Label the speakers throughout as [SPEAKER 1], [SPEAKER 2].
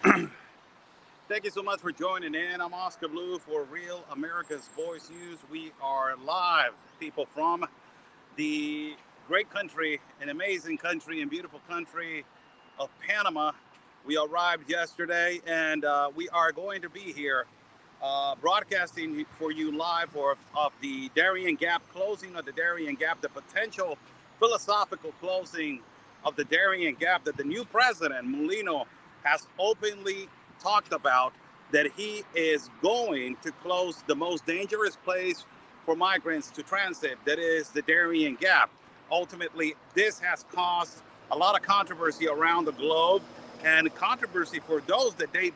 [SPEAKER 1] Thank you so much for joining in. I'm Oscar Blue for Real America's Voice News. We are live, people, from the great country, an amazing country, and beautiful country of Panama. We arrived yesterday, and we are going to be here broadcasting for you live of the Darien Gap, closing of the Darien Gap, the potential philosophical closing of the Darien Gap that the new president, Mulino, has openly talked about, that he is going to close the most dangerous place for migrants to transit, that is the Darien Gap. Ultimately, this has caused a lot of controversy around the globe, and controversy for those that they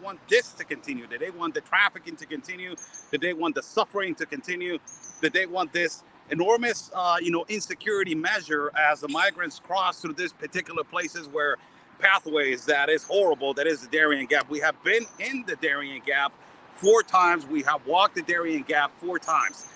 [SPEAKER 1] want this to continue, that they want the trafficking to continue, that they want the suffering to continue, that they want this enormous insecurity measure as the migrants cross through these particular places where pathways that is horrible, that is the Darien Gap. We have been in the Darien Gap 4 times. We have walked the Darien Gap 4 times.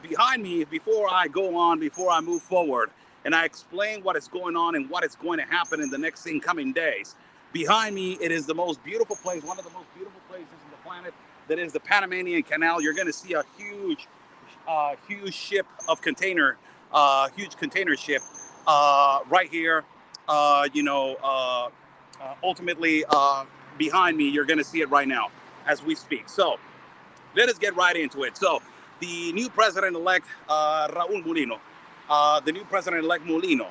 [SPEAKER 1] Behind me, before I go on, before I move forward, and I explain what is going on and what is going to happen in the next incoming days. Behind me, it is the most beautiful place, one of the most beautiful places on the planet, that is the Panamanian Canal. You're going to see a huge ship of container, huge container ship right here. Ultimately, behind me, you're going to see it right now as we speak. So let us get right into it. So the new president-elect, the new president-elect Mulino,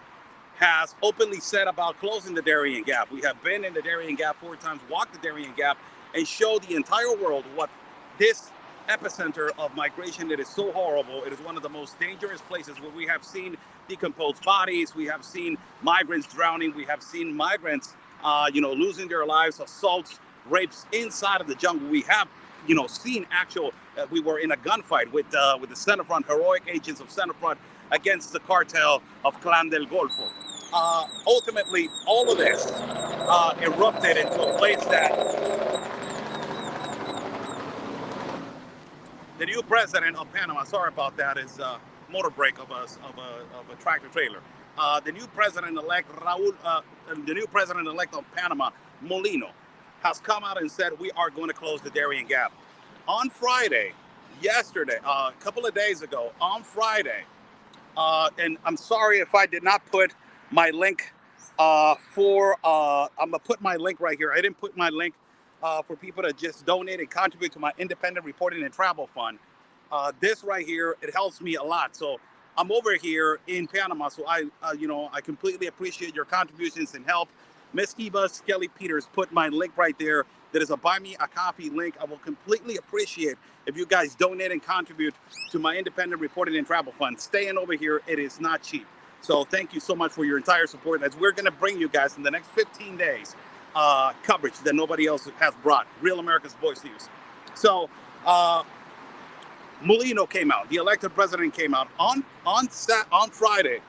[SPEAKER 1] has openly said about closing the Darien Gap. We have been in the Darien Gap 4 times, walked the Darien Gap, and showed the entire world what this epicenter of migration that is so horrible. It is one of the most dangerous places where we have seen decomposed bodies. We have seen migrants drowning. We have seen migrants, losing their lives, assaults, rapes inside of the jungle. We have, seen actual. We were in a gunfight with the Centerfront, heroic agents of Centerfront against the cartel of Clan del Golfo. Ultimately, all of this erupted into a place that the new president of Panama, sorry about that, is a motor brake of a tractor trailer. The new president-elect the new president-elect of Panama, Mulino, has come out and said we are going to close the Darien Gap. On Friday, yesterday, a couple of days ago, on Friday, and I'm sorry if I did not put my link I'm gonna put my link right here. I didn't put my link for people to just donate and contribute to my independent reporting and travel fund. This right here, it helps me a lot. So I'm over here in Panama, so I completely appreciate your contributions and help. Miss Eva Skelly Peters put my link right there. That is a Buy Me a Coffee link. I will completely appreciate if you guys donate and contribute to my independent reporting and travel fund. Staying over here, it is not cheap. So thank you so much for your entire support, as we're going to bring you guys in the next 15 days coverage that nobody else has brought. Real America's Voice News. So Mulino came out. The elected president came out on Friday.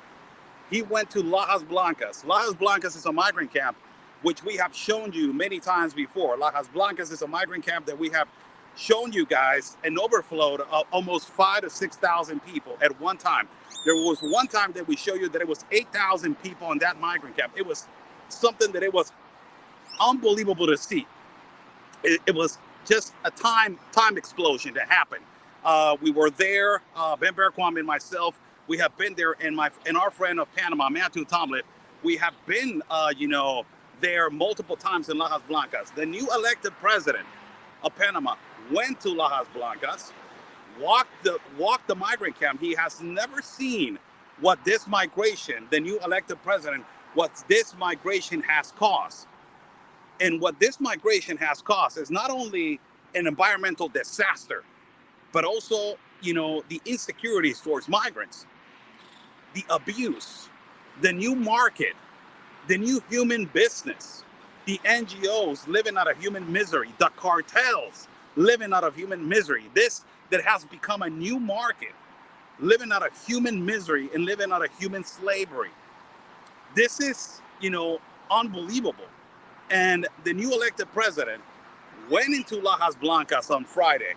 [SPEAKER 1] He went to Lajas Blancas. Lajas Blancas is a migrant camp, which we have shown you many times before. Lajas Blancas is a migrant camp that we have shown you guys an overflow of almost 5,000 to 6,000 people at one time. There was one time that we show you that it was 8,000 people in that migrant camp. It was something that it was unbelievable to see. It was just a time explosion that happened. We were there, Ben Berquam and myself. We have been there, and our friend of Panama, Matthew Tomlin. We have been, there multiple times in Lajas Blancas. The new elected president of Panama went to Lajas Blancas, walked the migrant camp. He has never seen what this migration, the new elected president, what this migration has caused. And what this migration has caused is not only an environmental disaster, but also, the insecurities towards migrants, the abuse, the new market, the new human business, the NGOs living out of human misery, the cartels living out of human misery. This that has become a new market, living out of human misery and living out of human slavery. This is, unbelievable. And the new elected president went into Lajas Blancas on Friday.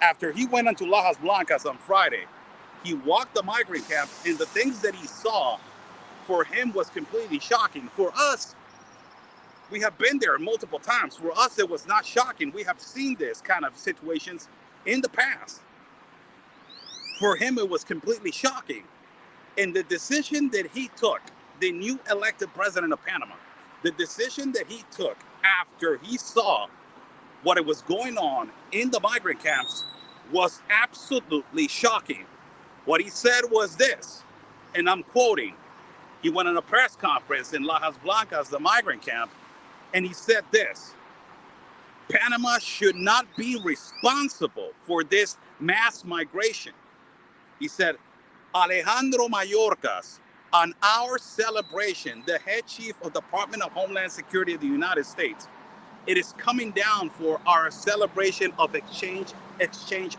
[SPEAKER 1] After he went into Lajas Blancas on Friday, he walked the migrant camp, and the things that he saw for him was completely shocking. For us, We have been there multiple times. For us, it was not shocking. We have seen this kind of situations in the past. For him, it was completely shocking. And the decision that he took, the new elected president of Panama, the decision that he took after he saw what was going on in the migrant camps was absolutely shocking. What he said was this, and I'm quoting, he went on a press conference in Lajas Blancas, the migrant camp, and he said this: Panama should not be responsible for this mass migration. He said, Alejandro Mayorkas, on our celebration, the head chief of the Department of Homeland Security of the United States, it is coming down for our celebration of exchange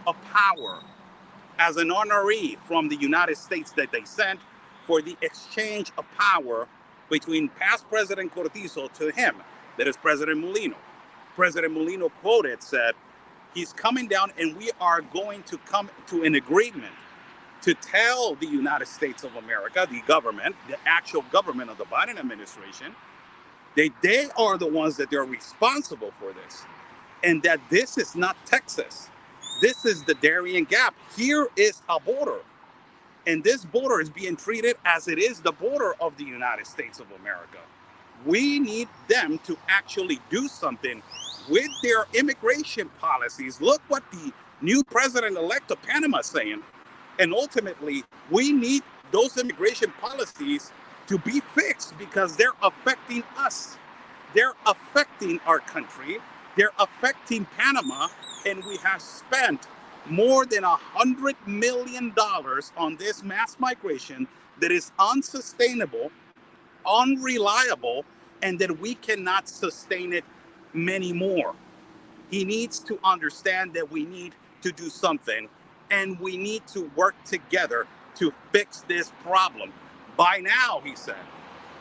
[SPEAKER 1] of power as an honoree from the United States that they sent for the exchange of power between past President Cortizo to him, that is President Mulino. President Mulino quoted said, he's coming down and we are going to come to an agreement to tell the United States of America, the government, the actual government of the Biden administration, that they are the ones that they're responsible for this. And that this is not Texas. This is the Darien Gap. Here is a border. And this border is being treated as it is the border of the United States of America. We need them to actually do something with their immigration policies. Look what the new president-elect of Panama is saying. And ultimately, we need those immigration policies to be fixed because they're affecting us. They're affecting our country. They're affecting Panama. And we have spent more than $100 million on this mass migration that is unsustainable, unreliable, and that we cannot sustain it many more. He needs to understand that we need to do something, and we need to work together to fix this problem. By now, he said,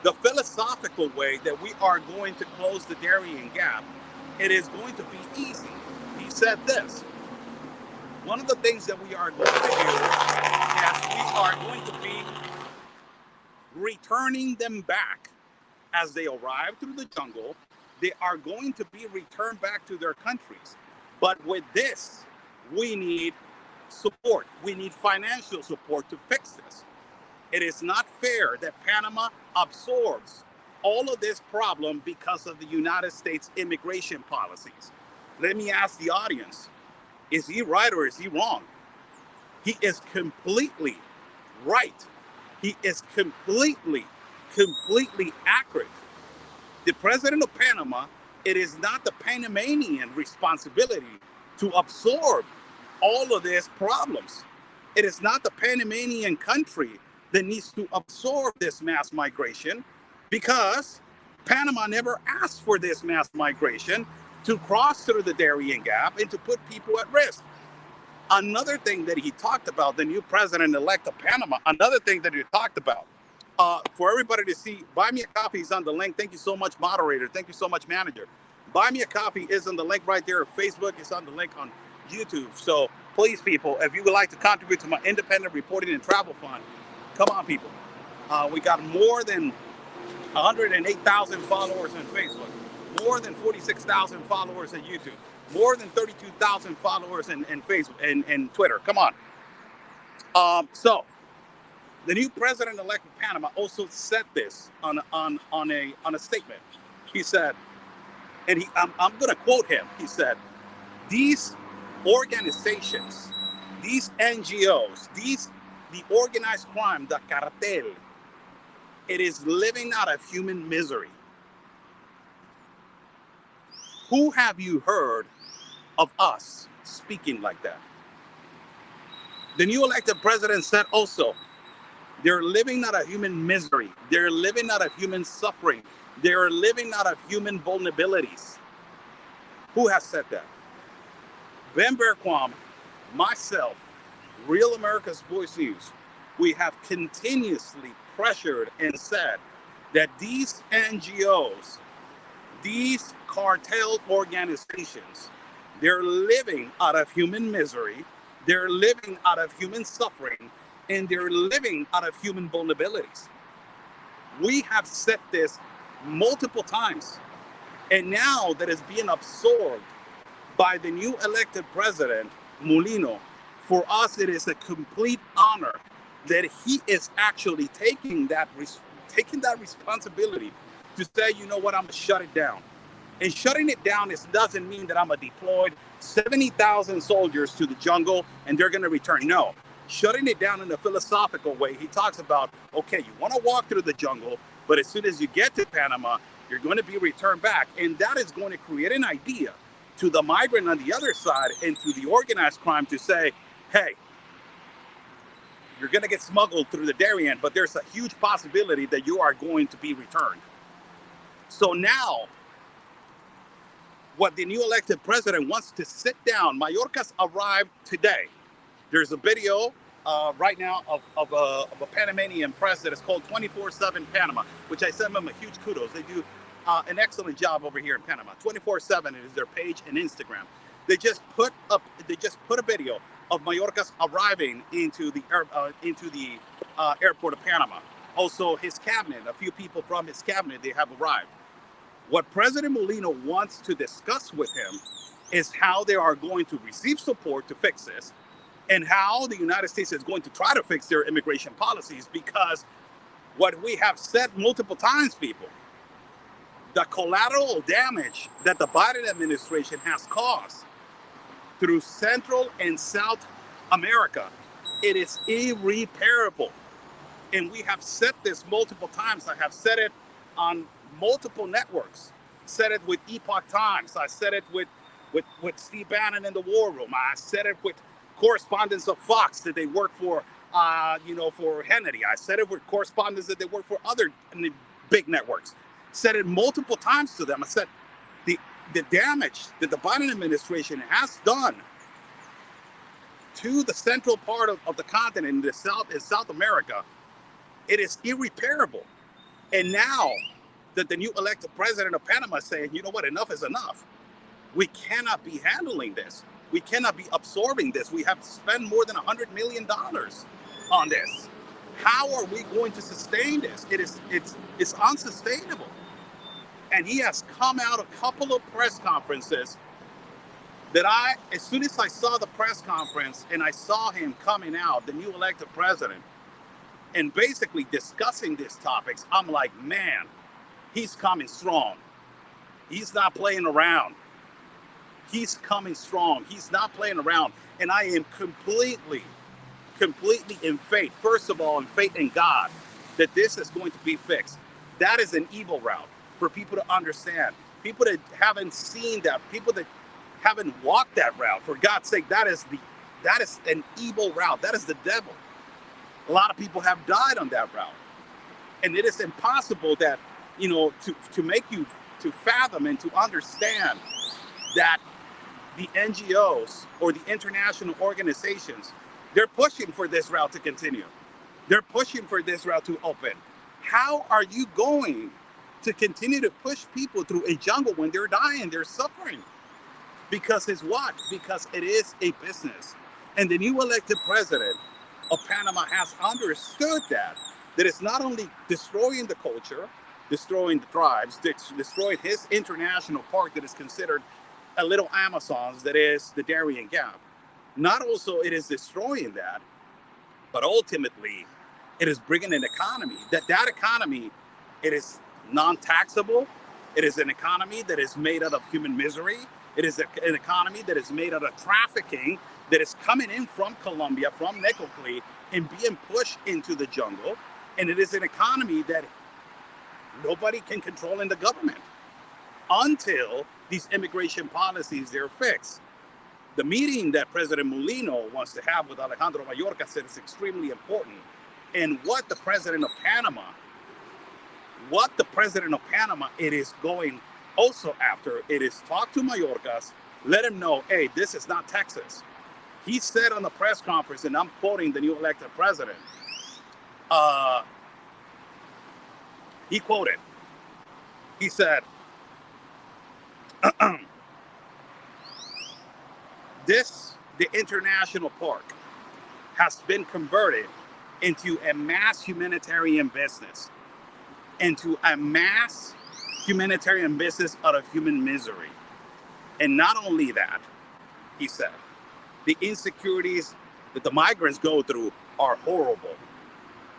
[SPEAKER 1] the philosophical way that we are going to close the Darien Gap, it is going to be easy. He said this: one of the things that we are going to do is we are going to be returning them back as they arrive through the jungle. They are going to be returned back to their countries. But with this, we need support. We need financial support to fix this. It is not fair that Panama absorbs all of this problem because of the United States immigration policies. Let me ask the audience, is he right or is he wrong? He is completely right. He is completely accurate. The president of Panama, it is not the Panamanian responsibility to absorb all of these problems. It is not the Panamanian country that needs to absorb this mass migration, because Panama never asked for this mass migration to cross through the Darien Gap and to put people at risk. Another thing that he talked about, the new president-elect of Panama, another thing that he talked about, for everybody to see, Buy Me a Coffee is on the link. Thank you so much, moderator. Thank you so much, manager. Buy Me a Coffee is on the link right there. Facebook is on the link on YouTube. So please, people, if you would like to contribute to my independent reporting and travel fund, come on, people. We got more than 108,000 followers on Facebook, more than 46,000 followers on YouTube, more than 32,000 followers in Facebook and Twitter. Come on. So the new president-elect of Panama also said this on a statement. He said, and I'm going to quote him. He said, these organizations, these NGOs, the organized crime, the cartel, it is living out of human misery. Who have you heard of us speaking like that? The new elected president said also, they're living out of human misery. They're living out of human suffering. They're living out of human vulnerabilities. Who has said that? Ben Berquam, myself, Real America's Voice News, we have continuously pressured and said that these NGOs, these cartel organizations, they're living out of human misery, they're living out of human suffering, and they're living out of human vulnerabilities. We have said this multiple times. And now that is being absorbed by the new elected president, Mulino, for us it is a complete honor that he is actually taking that responsibility to say, you know what, I'm gonna shut it down. And shutting it down doesn't mean that I'm gonna deploy 70,000 soldiers to the jungle and they're gonna return. No, shutting it down in a philosophical way. He talks about, okay, you wanna walk through the jungle, but as soon as you get to Panama, you're going to be returned back. And that is going to create an idea to the migrant on the other side and to the organized crime to say, hey, you're going to get smuggled through the Darien, but there's a huge possibility that you are going to be returned. So now, what the new elected president wants to sit down, Mayorkas arrived today. There's a video right now of a Panamanian press that is called 24/7 Panama, which I send them a huge kudos. They do an excellent job over here in Panama. 24/7 is their page and Instagram. They just put a video of Mayorkas arriving into the airport of Panama. Also, his cabinet, a few people from his cabinet, they have arrived. What President Mulino wants to discuss with him is how they are going to receive support to fix this, and how the United States is going to try to fix their immigration policies, because what we have said multiple times, people, the collateral damage that the Biden administration has caused through Central and South America, it is irreparable. And we have said this multiple times. I have said it on multiple networks. Said it with Epoch Times. I said it with Steve Bannon in the War Room. I said it with correspondents of Fox that they work for, for Hannity. I said it with correspondents that they work for other big networks. Said it multiple times to them. I said the damage that the Biden administration has done to the central part of the continent in South America, it is irreparable. And now that the new elected president of Panama is saying, you know what, enough is enough. We cannot be handling this. We cannot be absorbing this. We have to spend more than $100 million on this. How are we going to sustain this? It's unsustainable. And he has come out a couple of press conferences that as soon as I saw the press conference and I saw him coming out, the new elected president, and basically discussing these topics, I'm like, man, he's coming strong. He's not playing around. He's coming strong. He's not playing around. And I am completely in faith, first of all, in faith in God, that this is going to be fixed. That is an evil route for people to understand. People that haven't seen that, people that haven't walked that route, for God's sake, that is an evil route. That is the devil. A lot of people have died on that route. And it is impossible that, to make you to fathom and to understand that the NGOs or the international organizations, they're pushing for this route to continue. They're pushing for this route to open. How are you going to continue to push people through a jungle when they're dying, they're suffering? Because it's what? Because it is a business. And the new elected president of Panama has understood that it's not only destroying the culture, destroying the tribes, destroying his international park that is considered a little Amazons, that is the Darien Gap. Not also it is destroying that, but ultimately it is bringing an economy. That economy, it is non-taxable. It is an economy that is made out of human misery. It is an economy that is made out of trafficking that is coming in from Colombia, from Necoclí, and being pushed into the jungle. And it is an economy that nobody can control in the government until these immigration policies, they're fixed. The meeting that President Mulino wants to have with Alejandro Mayorkas said is extremely important. And what the president of Panama, it is going also after, it is talk to Mayorkas, let him know, hey, this is not Texas. He said on the press conference, and I'm quoting the new elected president, he said, the international park has been converted into a mass humanitarian business, into a mass humanitarian business out of human misery. And not only that, he said, the insecurities that the migrants go through are horrible.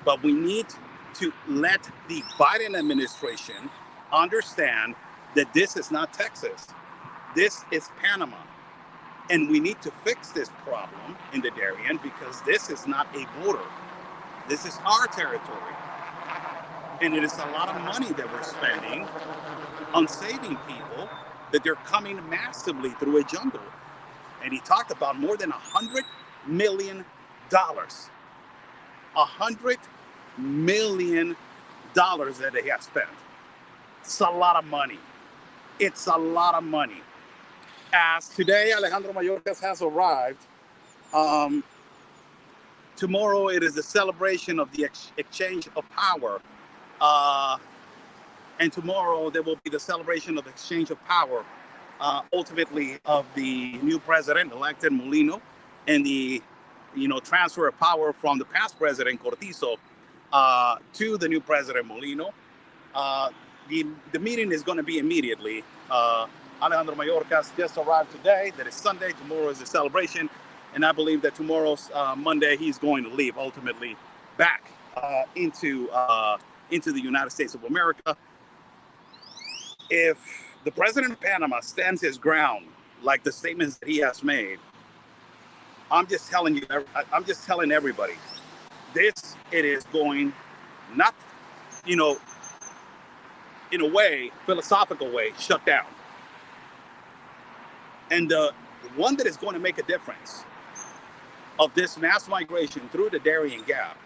[SPEAKER 1] But we need to let the Biden administration understand that this is not Texas. This is Panama. And we need to fix this problem in the Darien because this is not a border. This is our territory. And it is a lot of money that we're spending on saving people that they're coming massively through a jungle. And he talked about more than $100 million. $100 million that they have spent. It's a lot of money. It's a lot of money. As today, Alejandro Mayorkas has arrived. Tomorrow it is the celebration of the exchange of power. And tomorrow there will be the celebration of exchange of power, ultimately of the new president elected Mulino, and the transfer of power from the past president Cortizo to the new president Mulino. The meeting is going to be immediately. Alejandro Mayorkas just arrived today. That is Sunday. Tomorrow is the celebration. And I believe that tomorrow's Monday, he's going to leave ultimately back into the United States of America. If the president of Panama stands his ground, like the statements that he has made, I'm just telling you, I'm just telling everybody, it is going not, in a way, philosophical way, shut down. And the one that is going to make a difference of this mass migration through the Darien Gap,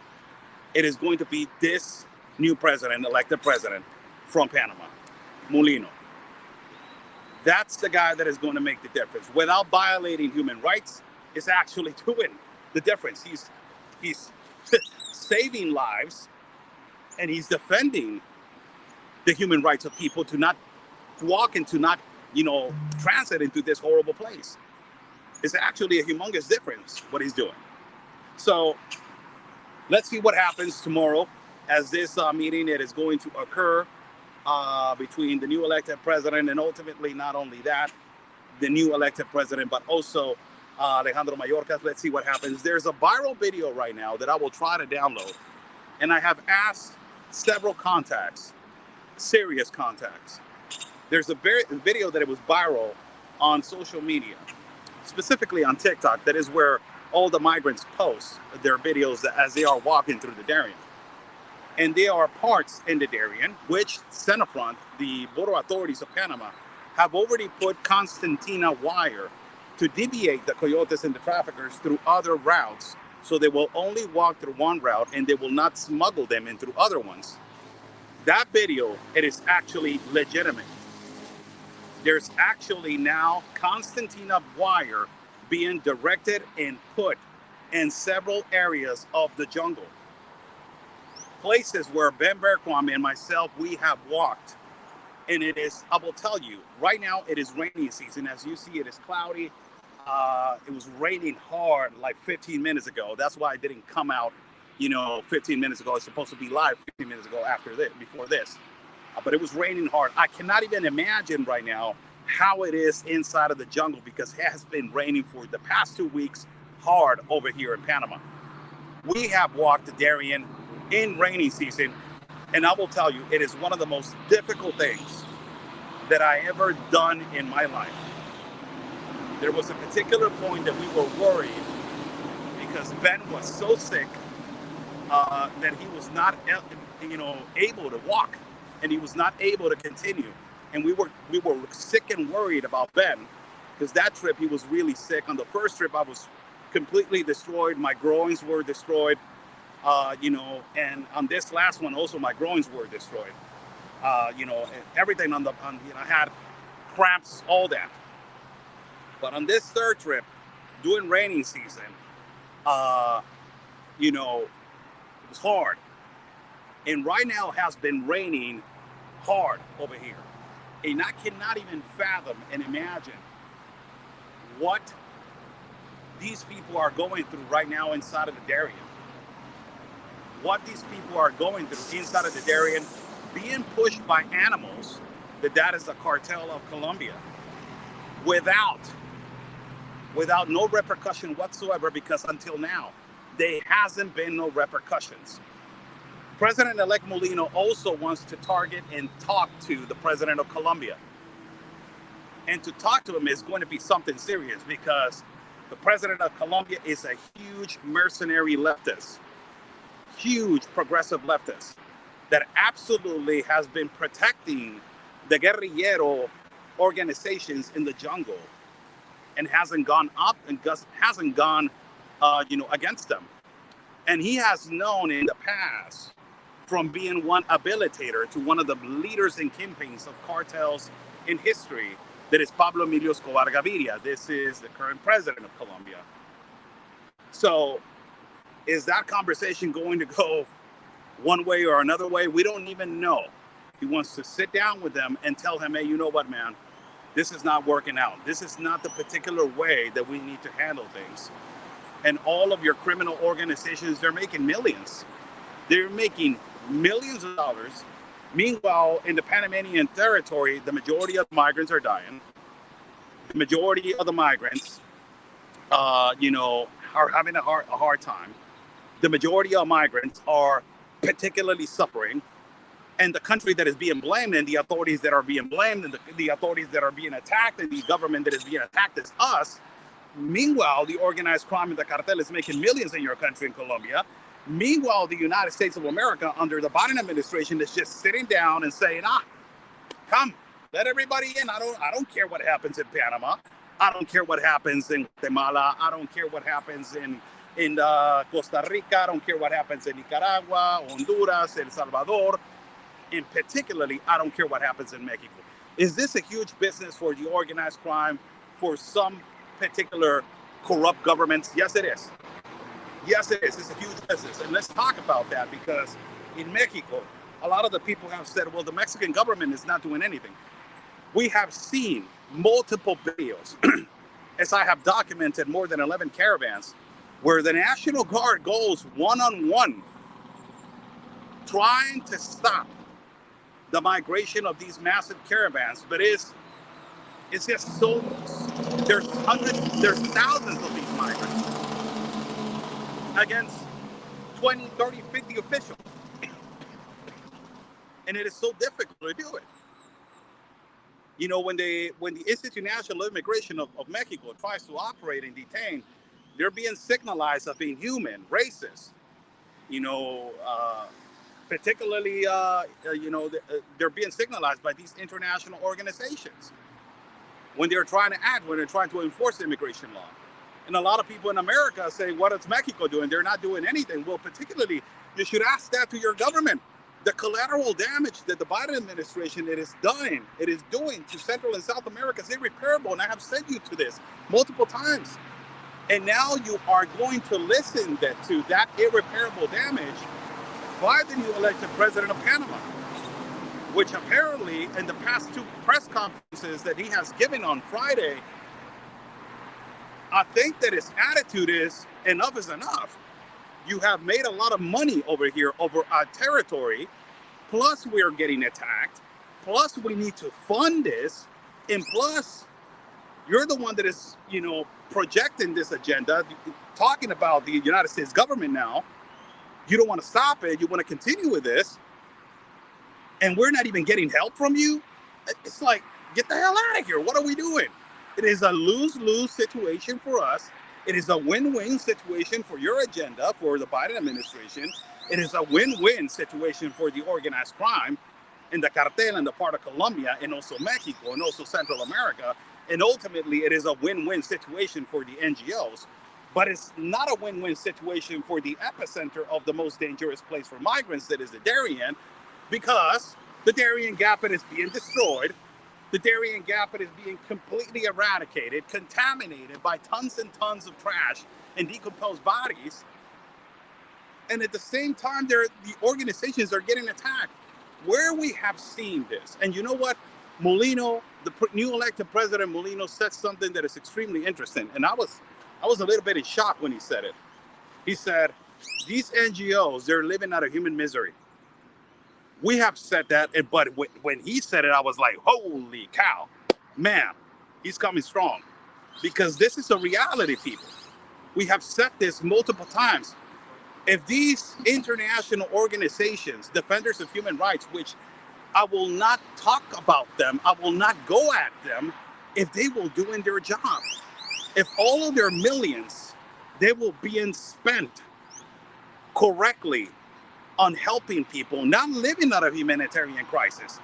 [SPEAKER 1] it is going to be this new president, elected president from Panama, Mulino. That's the guy that is going to make the difference. Without violating human rights, it's actually doing the difference. He's saving lives, and he's defending the human rights of people to not walk and to not, transit into this horrible place. It's actually a humongous difference what he's doing. So let's see what happens tomorrow as this meeting it is going to occur between the new elected president and ultimately not only that, the new elected president, but also Alejandro Mayorkas. Let's see what happens. There's a viral video right now that I will try to download. And I have asked several contacts, serious contacts. There's a video that it was viral on social media, specifically on TikTok. That is where all the migrants post their videos as they are walking through the Darien. And there are parts in the Darien which Senafront, the border authorities of Panama, have already put concertina wire to deviate the coyotes and the traffickers through other routes. So they will only walk through one route and they will not smuggle them in through other ones. That video, it is actually legitimate. There's actually now concertina wire being directed and put in several areas of the jungle. Places where Ben Berquam and myself, we have walked. And it is, I will tell you, right now it is rainy season. As you see, it is cloudy. It was raining hard like 15 minutes ago. That's why I didn't come out, 15 minutes ago. It's supposed to be live 15 minutes ago before this. But it was raining hard. I cannot even imagine right now how it is inside of the jungle because it has been raining for the past 2 weeks hard over here in Panama. We have walked the Darien in rainy season, and I will tell you, it is one of the most difficult things that I ever done in my life. There was a particular point that we were worried because Ben was so sick that he was not, able to walk, and he was not able to continue. And we were sick and worried about Ben because that trip he was really sick. On the first trip, I was completely destroyed. My groins were destroyed, and on this last one also my groins were destroyed. Everything I had cramps, all that. But on this third trip, during rainy season, it was hard. And right now it has been raining hard over here. And I cannot even fathom and imagine what these people are going through right now inside of the Darien. What these people are going through inside of the Darien, being pushed by animals that is the cartel of Colombia, without no repercussion whatsoever, because until now, there hasn't been no repercussions. President-elect Mulino also wants to target and talk to the president of Colombia. And to talk to him is going to be something serious, because the president of Colombia is a huge mercenary leftist, huge progressive leftist that absolutely has been protecting the guerrillero organizations in the jungle and hasn't gone up and hasn't gone against them. And he has known in the past, from being one habilitator to one of the leaders and kingpins of cartels in history, that is Pablo Emilio Escobar Gaviria. This is the current president of Colombia. So is that conversation going to go one way or another way? We don't even know. He wants to sit down with them and tell him, hey, you know what, man? This is not working out. This is not the particular way that we need to handle things. And all of your criminal organizations, they're making millions. They're making millions of dollars. Meanwhile, in the Panamanian territory, the majority of migrants are dying. The majority of the migrants, are having a hard time. The majority of migrants are particularly suffering. And the country that is being blamed, and the authorities that are being blamed, and the authorities that are being attacked, and the government that is being attacked is us. Meanwhile, the organized crime and the cartel is making millions in your country in Colombia. Meanwhile, the United States of America under the Biden administration is just sitting down and saying, come, let everybody in. I don't care what happens in Panama. I don't care what happens in Guatemala. I don't care what happens in Costa Rica. I don't care what happens in Nicaragua, Honduras, El Salvador. And particularly, I don't care what happens in Mexico. Is this a huge business for the organized crime, for some particular corrupt governments? Yes, it is. Yes, it is. It's a huge business. And let's talk about that, because in Mexico, a lot of the people have said, well, the Mexican government is not doing anything. We have seen multiple videos, as I have documented more than 11 caravans, where the National Guard goes one-on-one trying to stop the migration of these massive caravans. But it's just so, there's thousands of these migrants against 20, 30, 50 officials. And it is so difficult to do it. You know, when the Institute National of Immigration of Mexico tries to operate and detain, they're being signalized of being inhuman, racist. Particularly, they're being signalized by these international organizations when they're trying to act, when they're trying to enforce immigration law. And a lot of people in America say, what is Mexico doing? They're not doing anything. Well, particularly, you should ask that to your government. The collateral damage that the Biden administration it is doing to Central and South America is irreparable. And I have said you to this multiple times. And now you are going to listen to that irreparable damage by the new elected president of Panama, which apparently in the past two press conferences that he has given on Friday, I think that his attitude is enough is enough. You have made a lot of money over here, over our territory, plus we are getting attacked, plus we need to fund this, and plus you're the one that is, projecting this agenda, talking about the United States government now. You don't want to stop it. You want to continue with this. And we're not even getting help from you. It's like, get the hell out of here. What are we doing? It is a lose-lose situation for us. It is a win-win situation for your agenda, for the Biden administration. It is a win-win situation for the organized crime and the cartel and the part of Colombia and also Mexico and also Central America. And ultimately, it is a win-win situation for the NGOs. But it's not a win-win situation for the epicenter of the most dangerous place for migrants, that is the Darien, because the Darien Gap is being destroyed. The Darien Gap is being completely eradicated, contaminated by tons and tons of trash and decomposed bodies. And at the same time, the organizations are getting attacked. Where we have seen this, and you know what? Mulino, the new elected president Mulino, said something that is extremely interesting. And I was a little bit in shock when he said it. He said, these NGOs, they're living out of human misery. We have said that, but when he said it, I was like, holy cow, man, he's coming strong. Because this is a reality, people. We have said this multiple times. If these international organizations, defenders of human rights, which I will not talk about them, I will not go at them, if they will doing their job, if all of their millions, they will be spent correctly on helping people, not living out of humanitarian crisis.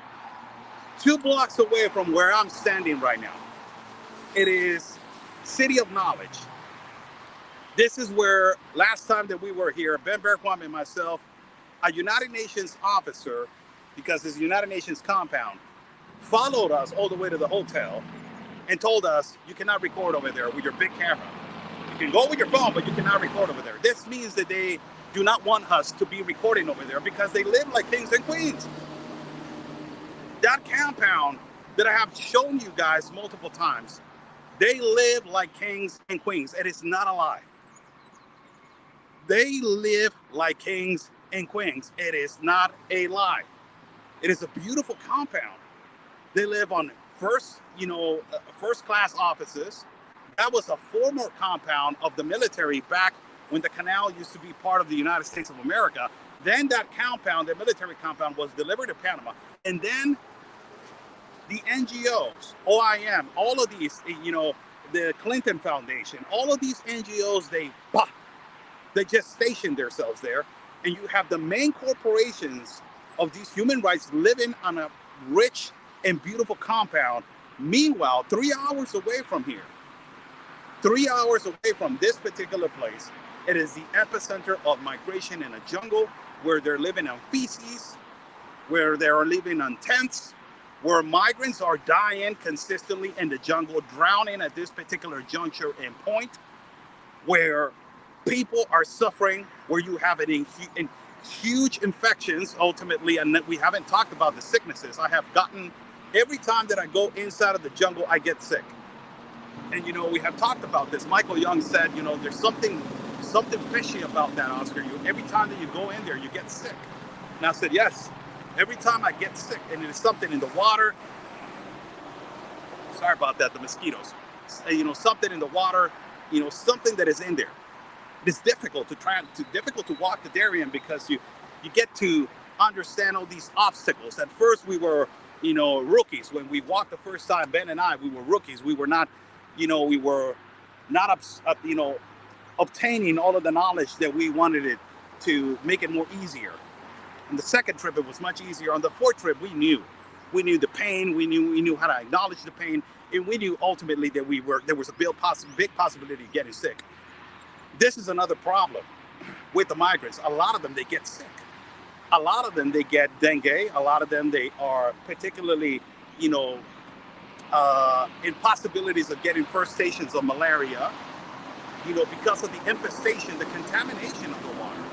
[SPEAKER 1] 2 blocks away from where I'm standing right now, it is City of Knowledge. This is where last time that we were here, Ben Bergquam and myself, a United Nations officer, because it's United Nations compound, followed us all the way to the hotel and told us, you cannot record over there with your big camera. You can go with your phone, but you cannot record over there. This means that they do not want us to be recording over there because they live like kings and queens. That compound that I have shown you guys multiple times, they live like kings and queens. It is not a lie. They live like kings and queens. It is not a lie. It is a beautiful compound. They live on first class offices. That was a former compound of the military back when the canal used to be part of the United States of America. Then that compound, the military compound, was delivered to Panama. And then the NGOs, OIM, all of these, the Clinton Foundation, all of these NGOs, they just stationed themselves there. And you have the main corporations of these human rights living on a rich and beautiful compound. Meanwhile, 3 hours away from here, 3 hours away from this particular place, it is the epicenter of migration in a jungle where they're living on feces, where they're living on tents, where migrants are dying consistently in the jungle, drowning at this particular juncture and point, where people are suffering, where you have it in huge infections ultimately, and we haven't talked about the sicknesses. I have gotten, every time that I go inside of the jungle, I get sick. And we have talked about this. Michael Young said, there's something fishy about that, Oscar. Every time that you go in there, you get sick. And I said, yes, every time I get sick, and there's something in the water. Sorry about that, the mosquitoes. Something in the water, something that is in there. It's difficult to walk the Darien because you get to understand all these obstacles. At first, we were, rookies. When we walked the first time, Ben and I, we were rookies. We were not, obtaining all of the knowledge that we wanted it to make it more easier. On the second trip, it was much easier. On the fourth trip, we knew the pain. We knew how to acknowledge the pain, and we knew ultimately that there was a big possibility of getting sick. This is another problem with the migrants. A lot of them, they get sick. A lot of them, they get dengue. A lot of them, they are particularly, in possibilities of getting first stations of malaria, because of the infestation, the contamination of the water.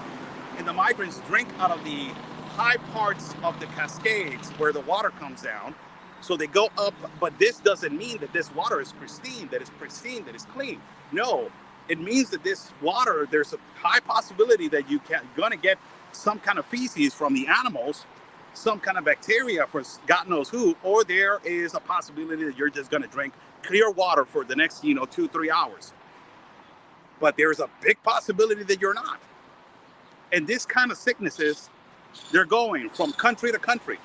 [SPEAKER 1] And the migrants drink out of the high parts of the cascades where the water comes down. So they go up, but this doesn't mean that this water is pristine, that is clean. No, it means that this water, there's a high possibility that you're going to get some kind of feces from the animals, some kind of bacteria for God knows who, or there is a possibility that you're just going to drink clear water for the next, 2-3 hours. But there's a big possibility that you're not. And this kind of sicknesses, they're going from country to country.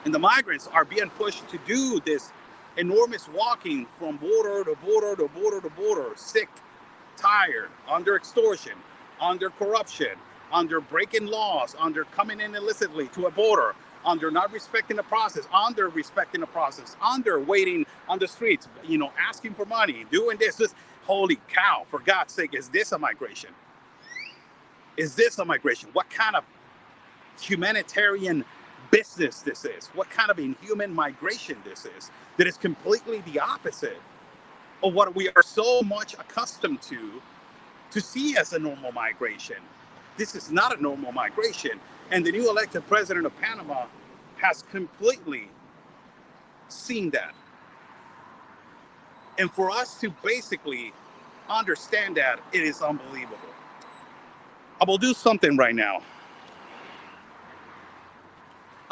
[SPEAKER 1] And the migrants are being pushed to do this enormous walking from border to border to border to border, sick, tired, under extortion, under corruption, under breaking laws, under coming in illicitly to a border, under not respecting the process, under respecting the process, under waiting on the streets, asking for money, doing this. Holy cow, for God's sake, is this a migration? Is this a migration? What kind of humanitarian business this is? What kind of inhuman migration this is? That is completely the opposite of what we are so much accustomed to see as a normal migration. This is not a normal migration. And the new elected president of Panama has completely seen that. And for us to basically understand that, it is unbelievable. I will do something right now.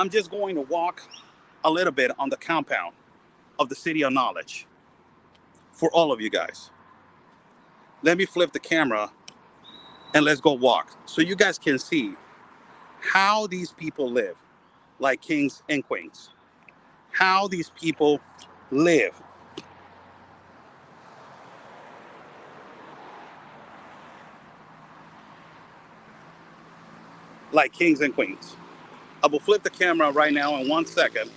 [SPEAKER 1] I'm just going to walk a little bit on the compound of the City of Knowledge for all of you guys. Let me flip the camera and let's go walk so you guys can see how these people live like kings and queens. How these people live. Like kings and queens. I will flip the camera right now in 1 second.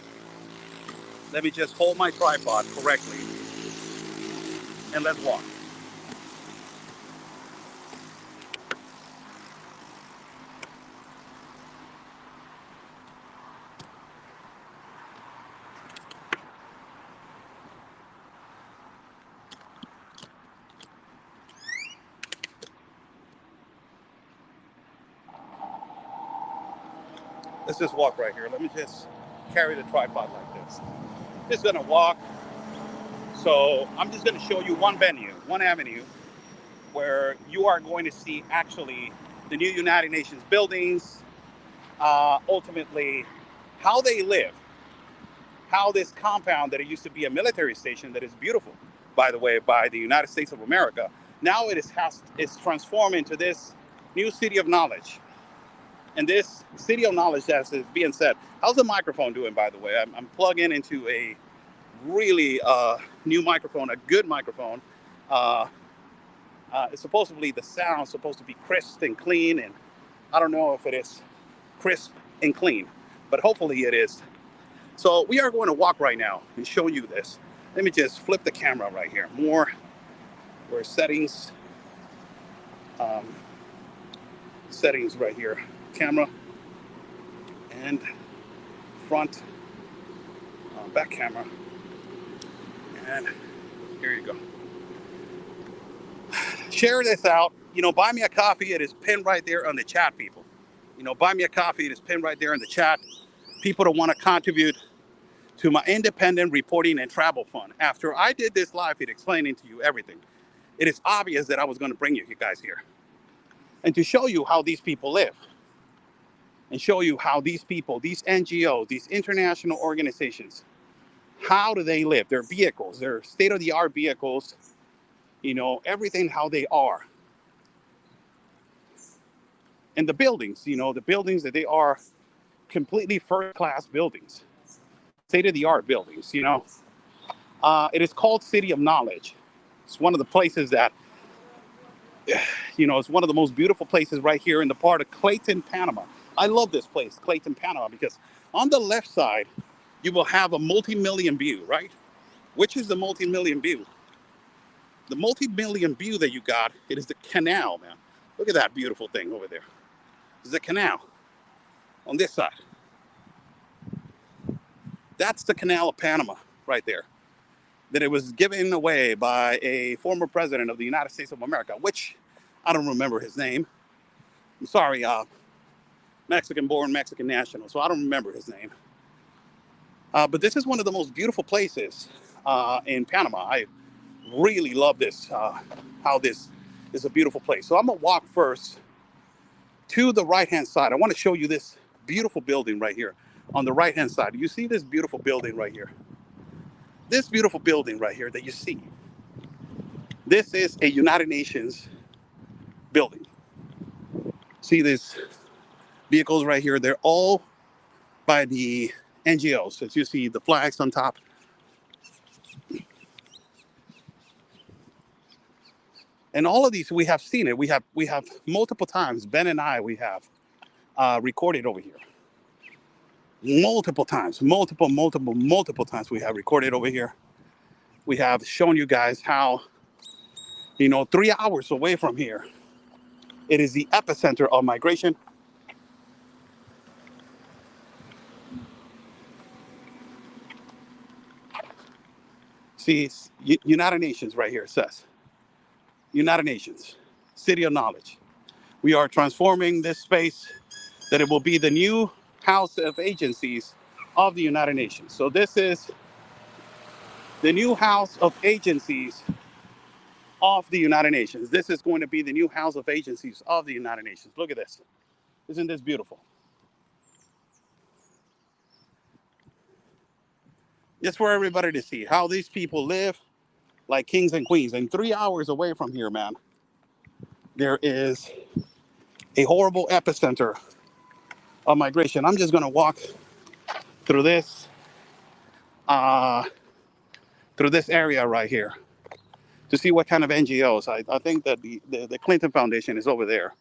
[SPEAKER 1] Let me just hold my tripod correctly and let's walk. Let's just walk right here. Let me just carry the tripod like this. Just gonna walk. So I'm just gonna show you one venue, one avenue, where you are going to see actually the new United Nations buildings, ultimately how they live, how this compound that it used to be a military station that is beautiful, by the way, by the United States of America, now it's transformed into this new city of knowledge. And this city of knowledge, as is being said, how's the microphone doing, by the way? I'm plugging into a really new microphone, a good microphone. It's supposedly the sound's supposed to be crisp and clean, and I don't know if it is crisp and clean, but hopefully it is. So we are going to walk right now and show you this. Let me just flip the camera right here. More, where settings, settings right here. Camera and front, back camera, and here you go. Share this out. You know, buy me a coffee. It is pinned right there on the chat, people. You know, buy me a coffee. It is pinned right there in the chat. People that want to contribute to my independent reporting and travel fund. After I did this live feed explaining to you everything, it is obvious that I was going to bring you guys here and to show you how these people live and show you how these people, these NGOs, these international organizations, how do they live? Their vehicles, their state-of-the-art vehicles, you know, everything how they are. And the buildings, you know, the buildings that they are completely first-class buildings, state-of-the-art buildings, you know. It is called City of Knowledge. It's one of the places that, you know, it's one of the most beautiful places right here in the part of Clayton, Panama. I love this place, Clayton, Panama, because on the left side, you will have a multi-million view, right? Which is the multi-million view? The multi-million view that you got, it is the canal, man. Look at that beautiful thing over there. It's the canal on this side. That's the Canal of Panama right there. That it was given away by a former president of the United States of America, which I don't remember his name. I'm sorry, Mexican-born, Mexican national, so I don't remember his name. But this is one of the most beautiful places in Panama. I really love this, how this is a beautiful place. So I'm gonna walk first to the right-hand side. I wanna show you this beautiful building right here on the right-hand side. You see this beautiful building right here? This beautiful building right here that you see, this is a United Nations building. See these vehicles right here? They're all by the NGOs. As you see the flags on top. And all of these, we have seen it. We have multiple times, Ben and I, we have recorded over here. Multiple times we have recorded over here. We have shown you guys how, you know, 3 hours away from here, it is the epicenter of migration. See, United Nations right here, it says. United Nations, City of Knowledge. We are transforming this space that it will be the new house of agencies of the United Nations. So this is the new house of agencies of the United Nations. This is going to be the new house of agencies of the United Nations. Look at this. Isn't this beautiful? just for everybody to see how these people live like kings and queens. And 3 hours away from here, man, there is a horrible epicenter of migration. I'm just gonna walk through this uh, area right here to see what kind of NGOs. I think that the Clinton Foundation is over there.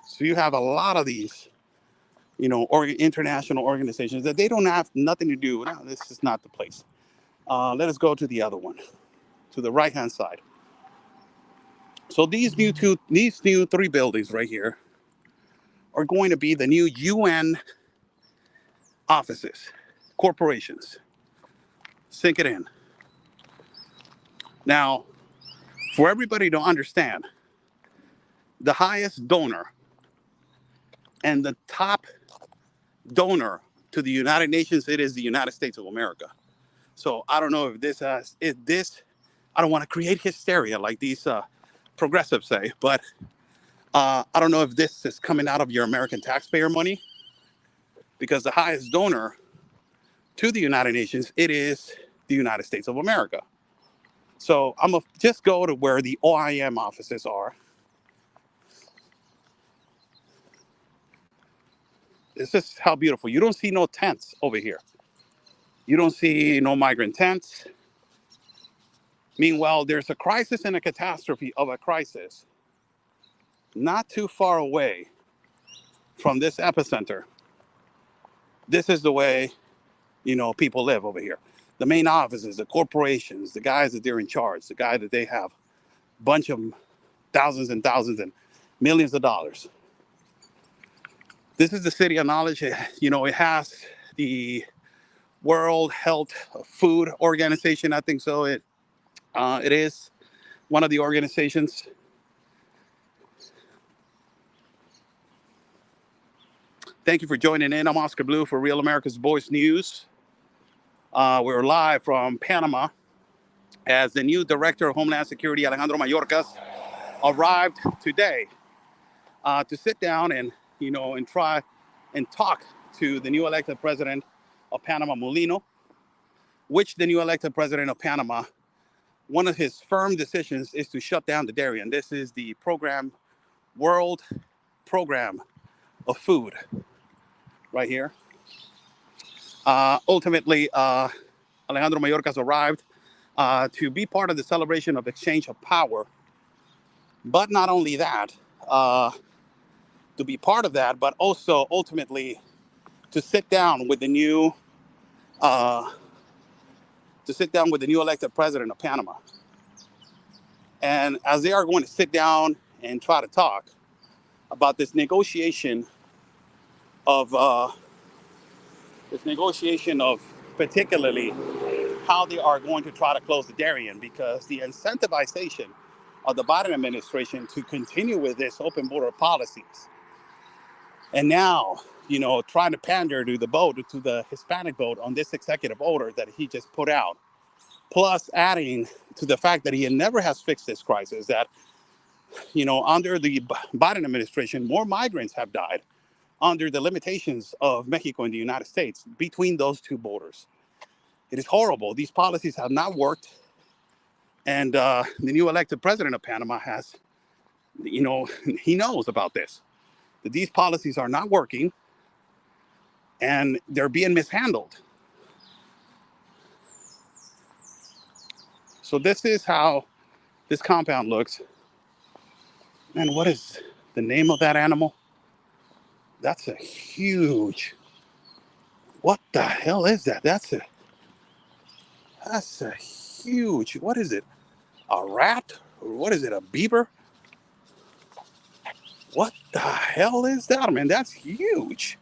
[SPEAKER 1] So you have a lot of these, international organizations that they don't have nothing to do. No, this is not the place. Let us go to the other one, to the right-hand side. So these new 3 buildings right here are going to be the new UN offices, corporations. Sink it in. Now, for everybody to understand, the highest donor and the top donor to the United Nations, it is the United States of America. So I don't know if I don't want to create hysteria like these progressives say, but I don't know if this is coming out of your American taxpayer money, because the highest donor to the United Nations, it is the United States of America. So I'm going to just go to where the OIM offices are. It's just how beautiful. You don't see no tents over here. You don't see no migrant tents. Meanwhile, there's a crisis and a catastrophe of a crisis not too far away from this epicenter. This is the way, people live over here. The main offices, the corporations, the guys that they're in charge, the guy that they have a bunch of thousands and thousands and millions of dollars. This is the City of Knowledge. It has the World Health Food Organization. I think so. It is one of the organizations. Thank you for joining in. I'm Oscar Blue for Real America's Voice News. We're live from Panama as the new Director of Homeland Security, Alejandro Mayorkas, arrived today to sit down and try and talk to the new elected president of Panama, Mulino, which the new elected president of Panama, one of his firm decisions is to shut down the Darien. This is the World Program of Food right here. Ultimately, Alejandro Mayorkas arrived to be part of the celebration of exchange of power. But not only that, to be part of that, but also ultimately to sit down with the new elected president of Panama. And as they are going to sit down and try to talk about this negotiation of particularly how they are going to try to close the Darien, because the incentivization of the Biden administration to continue with this open border policies, and now, trying to pander to the Hispanic vote on this executive order that he just put out, plus adding to the fact that he never has fixed this crisis, that, under the Biden administration, more migrants have died under the limitations of Mexico and the United States between those two borders. It is horrible. These policies have not worked. And the new elected president of Panama has, he knows about this, that these policies are not working and they're being mishandled. So this is how this compound looks. And what is the name of that animal? That's a huge, what the hell is that? That's a huge, what is it? A rat? Or what is it, a beaver? What the hell is that, man? That's huge.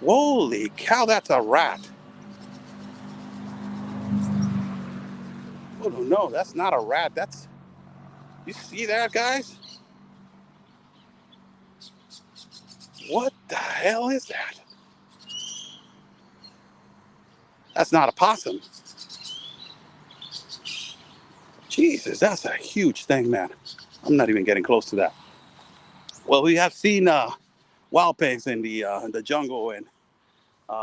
[SPEAKER 1] Holy cow, that's a rat. Oh, no, that's not a rat. You see that, guys? What the hell is that? That's not a possum. Jesus, that's a huge thing, man. I'm not even getting close to that. Well, we have seen wild pigs in the jungle, and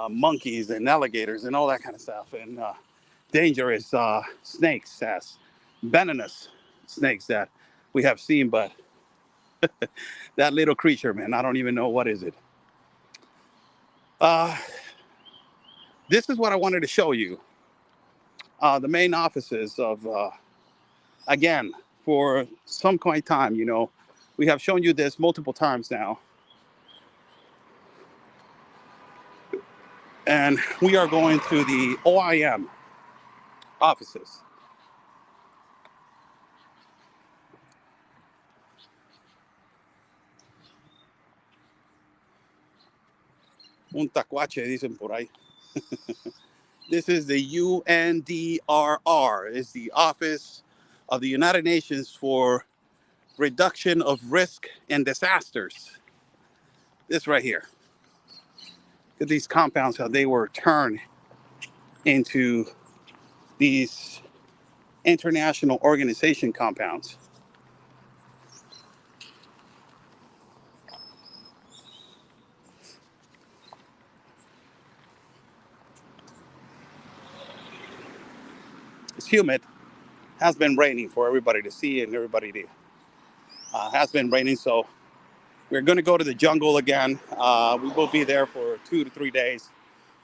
[SPEAKER 1] monkeys and alligators and all that kind of stuff, and dangerous snakes, as venomous snakes that we have seen. But that little creature, man, I don't even know what is it. Uh, this is what I wanted to show you. The main offices of, again, for some quite time, we have shown you this multiple times now. And we are going to the OIM offices. Un tacuache, dicen por ahí. This is the UNDRR, is the Office of the United Nations for Reduction of Risk and Disasters. This right here. Look at these compounds, how they were turned into these international organization compounds. It's humid. Has been raining for everybody to see, and everybody to has been raining, so we're going to go to the jungle again. We will be there for 2 to 3 days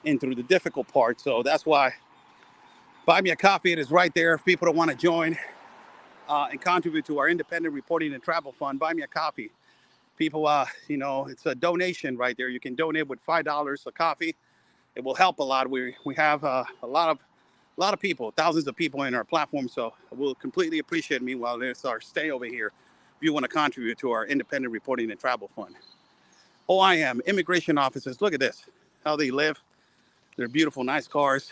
[SPEAKER 1] in through the difficult part, so that's why buy me a coffee. It is right there. If people don't want to join and contribute to our independent reporting and travel fund, buy me a coffee. People, it's a donation right there. You can donate with $5 a coffee. It will help a lot. We have a lot of people, thousands of people in our platform, so we'll completely appreciate me while there's our stay over here if you want to contribute to our independent reporting and travel fund. OIM, immigration offices, look at this, how they live. They're beautiful, nice cars.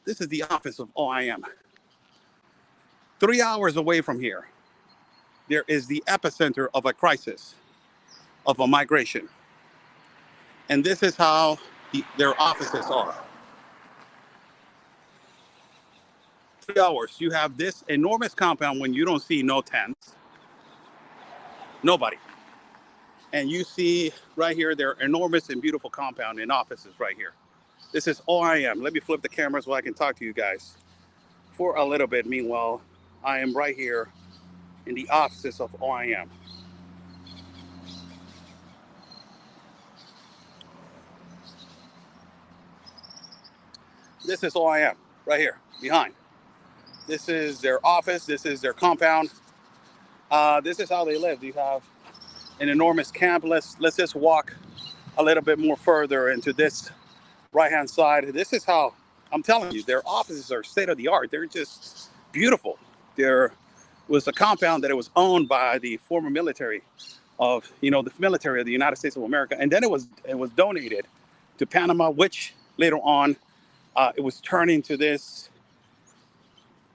[SPEAKER 1] This is the office of OIM. 3 hours away from here, there is the epicenter of a crisis, of a migration. And this is how their offices are. 3 hours, you have this enormous compound when you don't see no tents, nobody. And you see right here, their enormous and beautiful compound and offices right here. This is OIM. Let me flip the camera so I can talk to you guys for a little bit. Meanwhile, I am right here in the offices of OIM. This is OIM right here behind. This is their office. This is their compound. This is how they live. You have an enormous camp. Let's just walk a little bit more further into this right-hand side. This is how, I'm telling you, their offices are state-of-the-art. They're just beautiful. There was a compound that it was owned by the former military of, the military of the United States of America, and then it was donated to Panama, which later on it was turned into this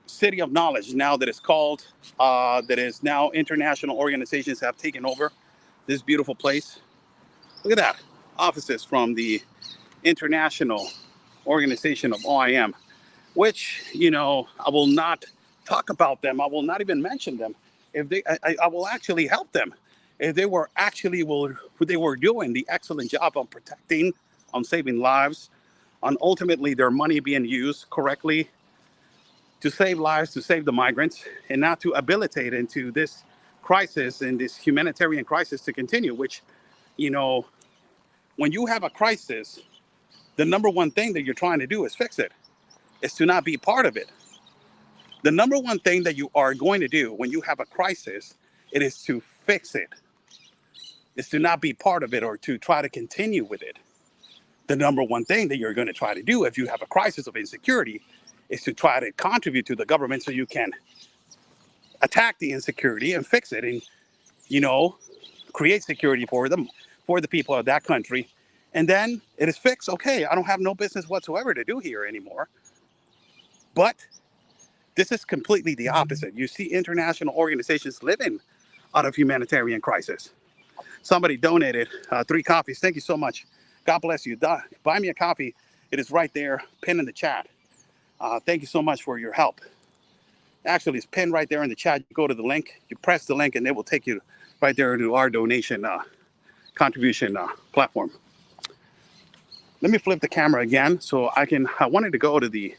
[SPEAKER 1] city of knowledge now that it's called, that is now international organizations have taken over this beautiful place. Look at that. Offices from the international organization of OIM, which, I will not talk about them. I will not even mention them. If they, I will actually help them. If they were actually, they were doing the excellent job on protecting, on saving lives, on ultimately their money being used correctly to save lives, to save the migrants, and not to habilitate into this crisis and this humanitarian crisis to continue, which, when you have a crisis, the number one thing that you're trying to do is fix it, is to not be part of it. The number one thing that you are going to do when you have a crisis, it is to fix it. It's to not be part of it or to try to continue with it. The number one thing that you're going to try to do if you have a crisis of insecurity is to try to contribute to the government so you can attack the insecurity and fix it and, create security for them, for the people of that country. And then it is fixed. Okay, I don't have no business whatsoever to do here anymore. But this is completely the opposite. You see international organizations living out of humanitarian crisis. Somebody donated 3 coffees. Thank you so much. God bless you. Buy me a coffee. It is right there, pinned in the chat. Thank you so much for your help. Actually, it's pinned right there in the chat. You go to the link, you press the link, and it will take you right there to our donation contribution platform. Let me flip the camera again so I wanted to go to the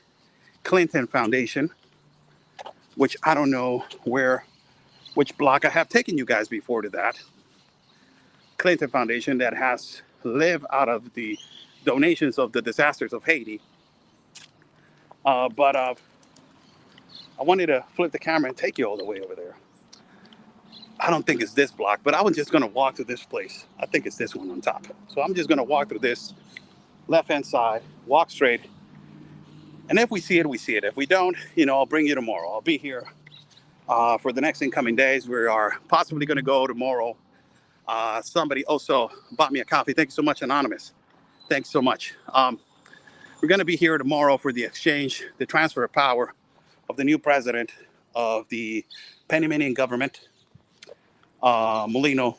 [SPEAKER 1] Clinton Foundation, which I don't know which block I have taken you guys before to that. Clinton Foundation that has lived out of the donations of the disasters of Haiti. But I wanted to flip the camera and take you all the way over there. I don't think it's this block, but I was just going to walk to this place. I think it's this one on top. So I'm just going to walk through this left-hand side, walk straight. And if we see it, we see it. If we don't, I'll bring you tomorrow. I'll be here for the next incoming days. We are possibly going to go tomorrow. Somebody also bought me a coffee. Thank you so much, Anonymous. Thanks so much. We're going to be here tomorrow for the exchange, the transfer of power of the new president of the Panamanian government, Mulino,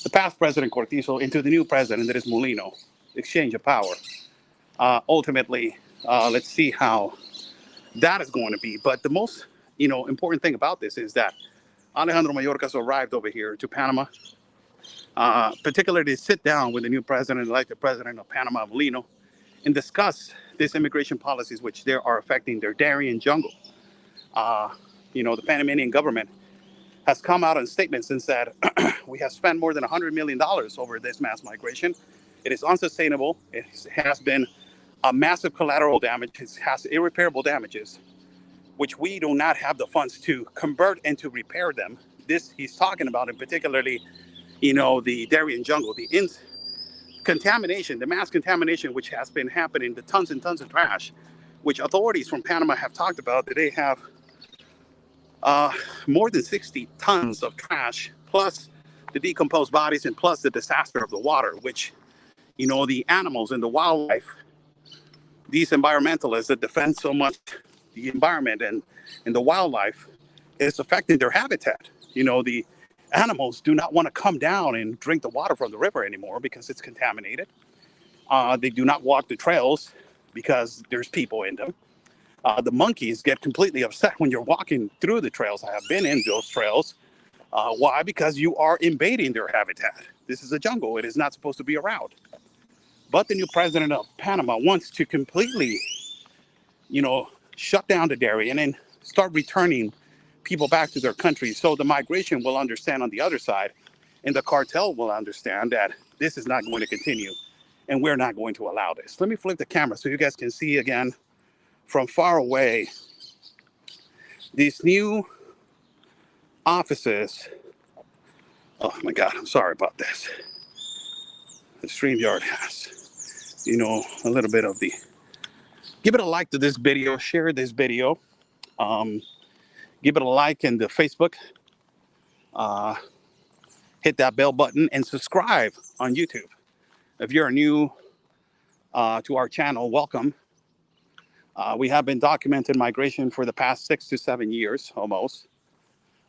[SPEAKER 1] the past president Cortizo, into the new president that is Mulino. Exchange of power. Ultimately, let's see how that is going to be. But the most, important thing about this is that Alejandro Mayorkas arrived over here to Panama, particularly to sit down with the new president, elected president of Panama, Mulino, and discuss these immigration policies which they are affecting their Darien jungle. The Panamanian government has come out in statements and said, we have spent more than $100 million over this mass migration. It is unsustainable. It has been a massive collateral damage. It has irreparable damages, which we do not have the funds to convert and to repair them. This he's talking about, and particularly, the Darien jungle, the contamination, the mass contamination, which has been happening, the tons and tons of trash, which authorities from Panama have talked about, that they have more than 60 tons of trash, plus the decomposed bodies and plus the disaster of the water, which, the animals and the wildlife, these environmentalists that defend so much the environment and the wildlife, is affecting their habitat. The animals do not want to come down and drink the water from the river anymore because it's contaminated. They do not walk the trails because there's people in them. The monkeys get completely upset when you're walking through the trails. I have been in those trails. Why? Because you are invading their habitat. This is a jungle. It is not supposed to be around. But the new president of Panama wants to completely, shut down the Darien and start returning people back to their country. So the migration will understand on the other side, and the cartel will understand that this is not going to continue, and we're not going to allow this. Let me flip the camera so you guys can see again from far away these new offices. Oh my God, I'm sorry about this. The StreamYard has, a little bit of the, give it a like to this video, share this video, give it a like in the Facebook, hit that bell button and subscribe on YouTube. If you're new to our channel, welcome. We have been documenting migration for the past 6 to 7 years, almost.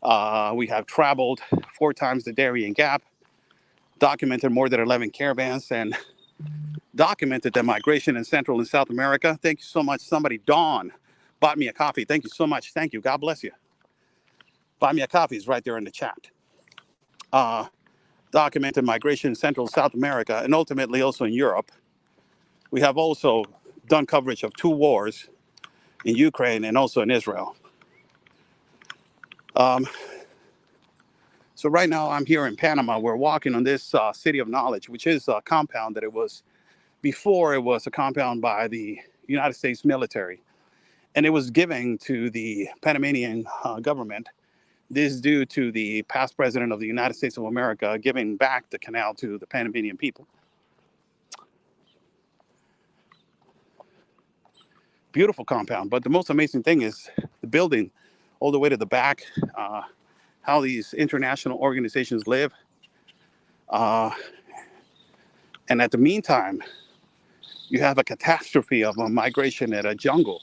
[SPEAKER 1] We have traveled 4 times the Darien Gap, documented more than 11 caravans, and documented the migration in Central and South America. Thank you so much. Somebody, Dawn, bought me a coffee. Thank you so much. Thank you. God bless you. Buy me a coffee is right there in the chat. Documented migration in Central and South America, and ultimately also in Europe. We have also done coverage of 2 wars in Ukraine and also in Israel. So right now I'm here in Panama. We're walking on this City of Knowledge, which is a compound that it was, before it was a compound by the United States military. And it was given to the Panamanian government. This is due to the past president of the United States of America giving back the canal to the Panamanian people. Beautiful compound, but the most amazing thing is the building all the way to the back, how these international organizations live. And at the meantime, you have a catastrophe of a migration at a jungle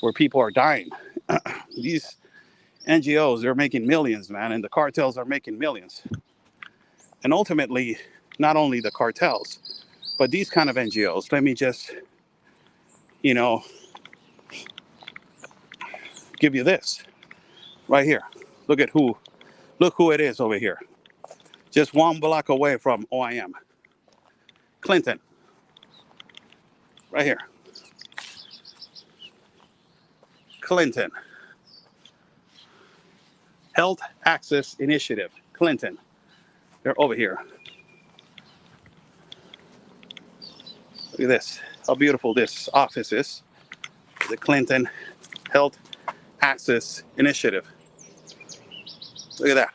[SPEAKER 1] where people are dying. These NGOs, they're making millions, man, and the cartels are making millions. And ultimately, not only the cartels, but these kind of NGOs, let me just, give you this right here. Look who it is over here. Just 1 block away from OIM. Clinton. Right here. Clinton. Health Access Initiative. Clinton. They're over here. Look at this. How beautiful this office is. The Clinton Health Access Initiative. Look at that.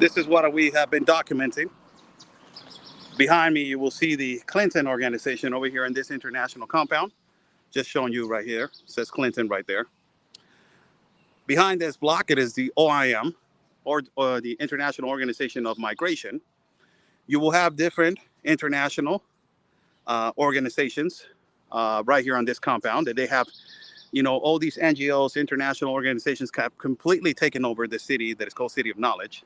[SPEAKER 1] This is what we have been documenting. Behind me, you will see the Clinton organization over here in this international compound. Just showing you right here. It says Clinton right there. Behind this block, it is the OIM, or the International Organization of Migration. You will have different international organizations right here on this compound. They have, all these NGOs, international organizations, have completely taken over the city that is called City of Knowledge.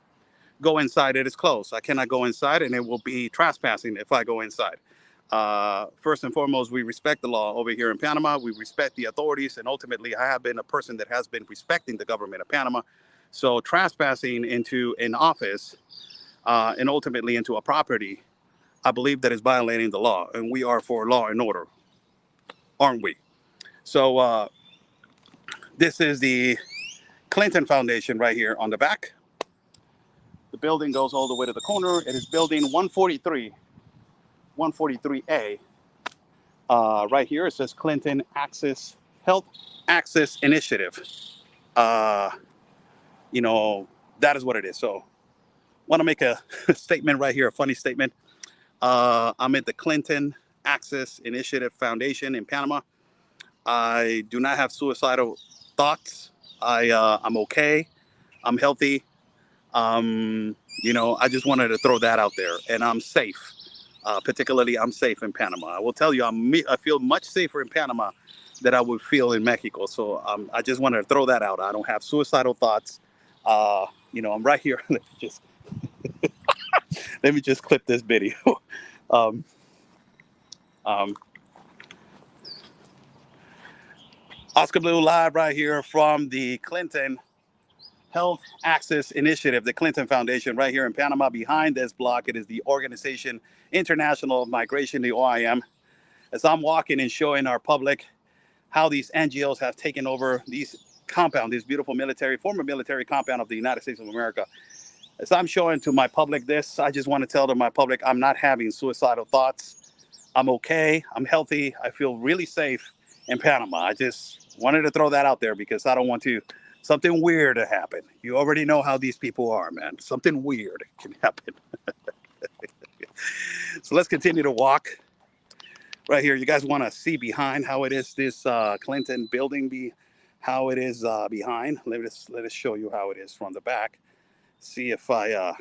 [SPEAKER 1] Go inside, it is closed. I cannot go inside, and it will be trespassing if I go inside. First and foremost, we respect the law over here in Panama. We respect the authorities, and ultimately, I have been a person that has been respecting the government of Panama. So trespassing into an office and ultimately into a property, I believe that is violating the law, and we are for law and order, aren't we? So this is the Clinton Foundation right here on the back. The building goes all the way to the corner. It is building 143, 143A. Right here, it says Clinton Health Access Initiative. That is what it is. So want to make a statement right here, a funny statement. I'm at the Clinton Access Initiative Foundation in Panama. I do not have suicidal thoughts. I'm okay. I'm healthy. I just wanted to throw that out there, and I'm safe. Particularly, I'm safe in Panama. I will tell you, I feel much safer in Panama than I would feel in Mexico. So I just wanted to throw that out. I don't have suicidal thoughts. I'm right here. Let me just clip this video. Oscar Blue live right here from the Clinton Health Access Initiative, the Clinton Foundation, right here in Panama. Behind this block, it is the Organization International of Migration, the OIM. As I'm walking and showing our public how these NGOs have taken over these compound, this beautiful former military compound of the United States of America. As I'm showing to my public this, I just want to tell to my public, I'm not having suicidal thoughts. I'm okay. I'm healthy. I feel really safe in Panama. I just wanted to throw that out there because I don't want something weird to happen. You already know how these people are, man. Something weird can happen. So let's continue to walk right here. You guys want to see behind how it is, this Clinton building, how it is behind. Let us show you how it is from the back. See if I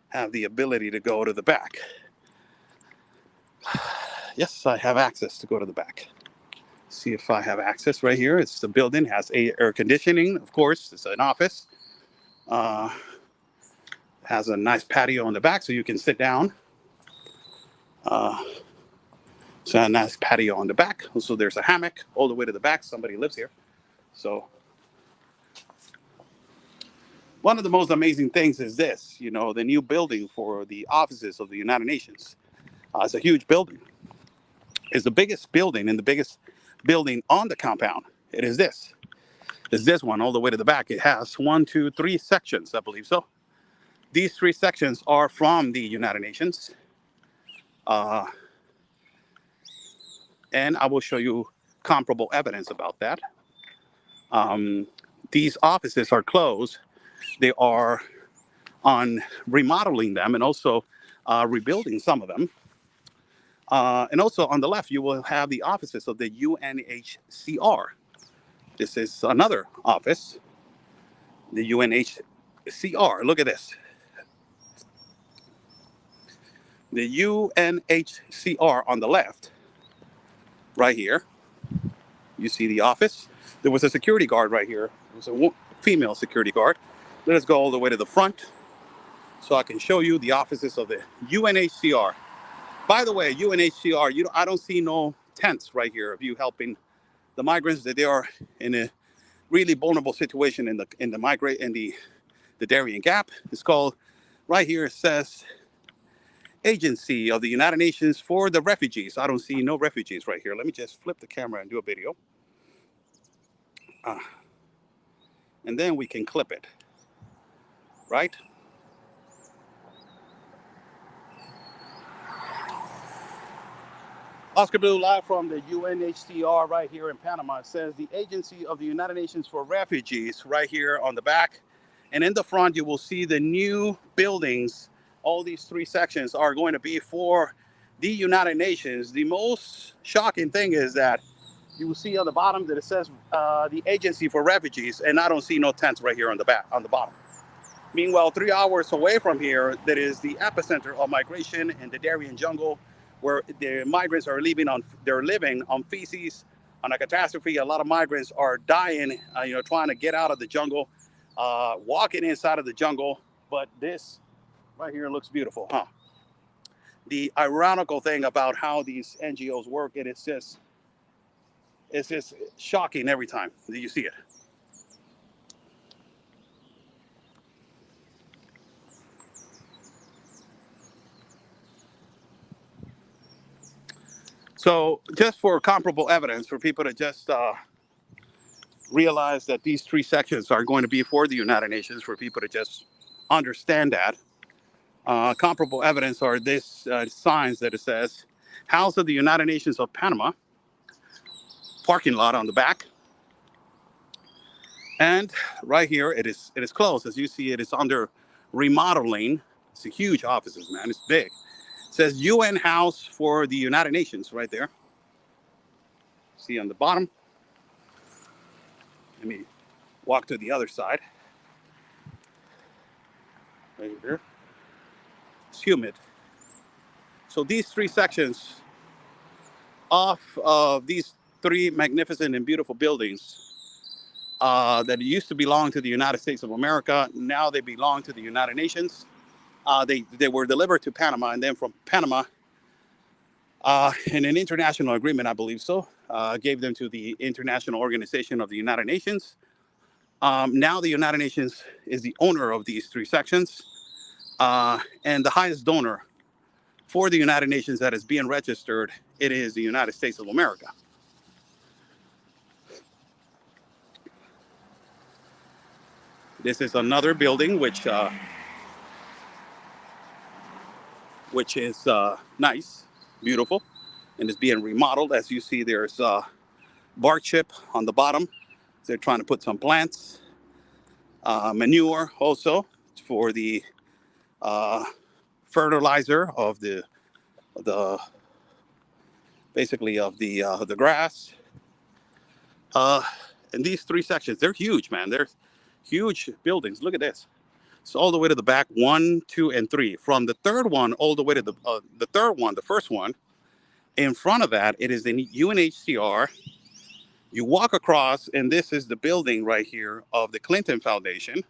[SPEAKER 1] have the ability to go to the back. Yes, I have access to go to the back. See if I have access right here. It's the building, has air conditioning, of course. It's an office. Has a nice patio on the back so you can sit down. So a nice patio on the back. Also, there's a hammock all the way to the back. Somebody lives here. So one of the most amazing things is this, the new building for the offices of the United Nations. It's a huge building. It's the biggest building and the biggest building on the compound. It is this. It's this one all the way to the back. It has 1, 2, 3 sections, I believe so. These 3 sections are from the United Nations. And I will show you comparable evidence about that. These offices are closed. They are on remodeling them and also rebuilding some of them. And also on the left, you will have the offices of the UNHCR. This is another office, the UNHCR. Look at this. The UNHCR on the left, right here. You see the office. There was a security guard right here. There was female security guard. Let us go all the way to the front so I can show you the offices of the UNHCR. By the way, UNHCR, I don't see no tents right here of you helping the migrants. That they are in a really vulnerable situation in the Darien Gap. It's called, right here it says Agency of the United Nations for the Refugees. I don't see no refugees right here. Let me just flip the camera and do a video. And then we can clip it, right? Oscar Blue live from the UNHCR right here in Panama. It says the Agency of the United Nations for Refugees right here on the back. And in the front, you will see the new buildings. All these three sections are going to be for the United Nations. The most shocking thing is that you will see on the bottom that it says the Agency for Refugees, and I don't see no tents right here on the bottom. Meanwhile, 3 hours away from here, that is the epicenter of migration in the Darien jungle, where the migrants are living on feces, on a catastrophe. A lot of migrants are dying, trying to get out of the jungle, walking inside of the jungle. But this right here looks beautiful, huh? The ironical thing about how these NGOs work, and it's just shocking every time that you see it. So just for comparable evidence, for people to just realize that these three sections are going to be for the United Nations, for people to just understand that, comparable evidence are this signs that it says, House of the United Nations of Panama, parking lot on the back. And right here, it is closed. As you see, it is under remodeling. It's a huge offices, man. It's big. It says UN House for the United Nations right there. See on the bottom. Let me walk to the other side. Right here. It's humid. So these three sections off of these three magnificent and beautiful buildings that used to belong to the United States of America, now they belong to the United Nations. They were delivered to Panama, and then from Panama, in an international agreement, I believe so, gave them to the International Organization of the United Nations. Now the United Nations is the owner of these three sections, and the highest donor for the United Nations that is being registered, it is the United States of America. This is another building which is nice, beautiful, and is being remodeled. As you see, there's a bark chip on the bottom. They're trying to put some plants, manure also for the fertilizer of the basically of the grass. And these three sections, they're huge, man. They're huge buildings. Look at this. It's all the way to the back, 1, 2, and 3. From the third one all the way to the first one, in front of that, it is the UNHCR. You walk across, and this is the building right here of the Clinton Foundation.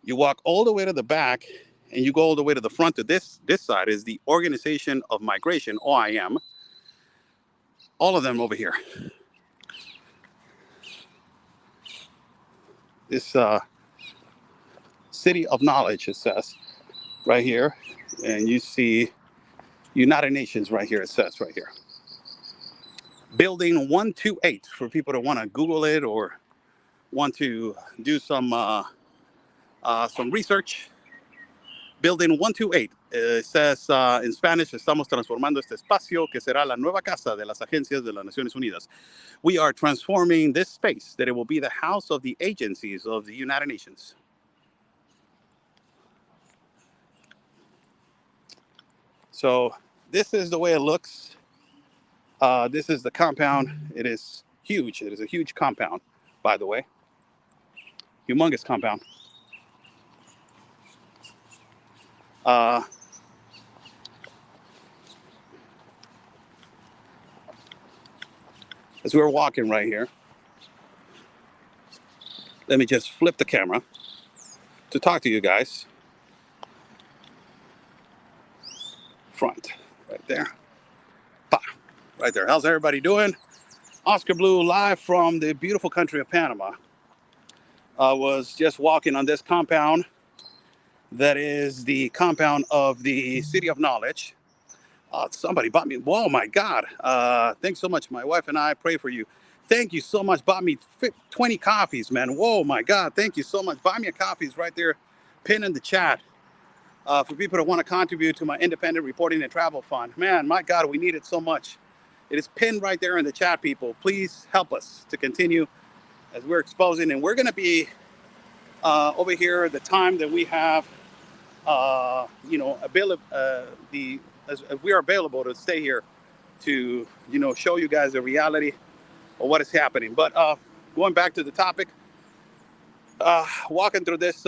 [SPEAKER 1] You walk all the way to the back, and you go all the way to the front. To this side is the Organization of Migration, OIM. All of them over here. This City of Knowledge, it says, right here. And you see United Nations right here, it says right here. Building 128, for people that want to Google it or want to do some research. Building 128, it says in Spanish, estamos transformando este espacio que será la nueva casa de las agencias de las Naciones Unidas. We are transforming this space, that it will be the house of the agencies of the United Nations. So this is the way it looks. This is the compound. It is huge. It is a huge compound, by the way. Humongous compound. As we're walking right here, Let me just flip the camera to talk to you guys. Front, right there. Pa, right there. How's everybody doing? Oscar Blue, live from the beautiful country of Panama. I was just walking on this compound that is the compound of the City of Knowledge. Somebody bought me, oh my God. Thanks so much. My wife and I pray for you. Thank you so much. Bought me 20 coffees, man. Whoa, my God. Thank you so much. Buy me a coffee is right there, pinned in the chat. For people that want to contribute to my independent reporting and travel fund. Man, my God, we need it so much. It is pinned right there in the chat, people. Please help us to continue as we're exposing. And we're going to be over here the time that we have, as we are available to stay here to, show you guys the reality of what is happening. But going back to the topic, walking through this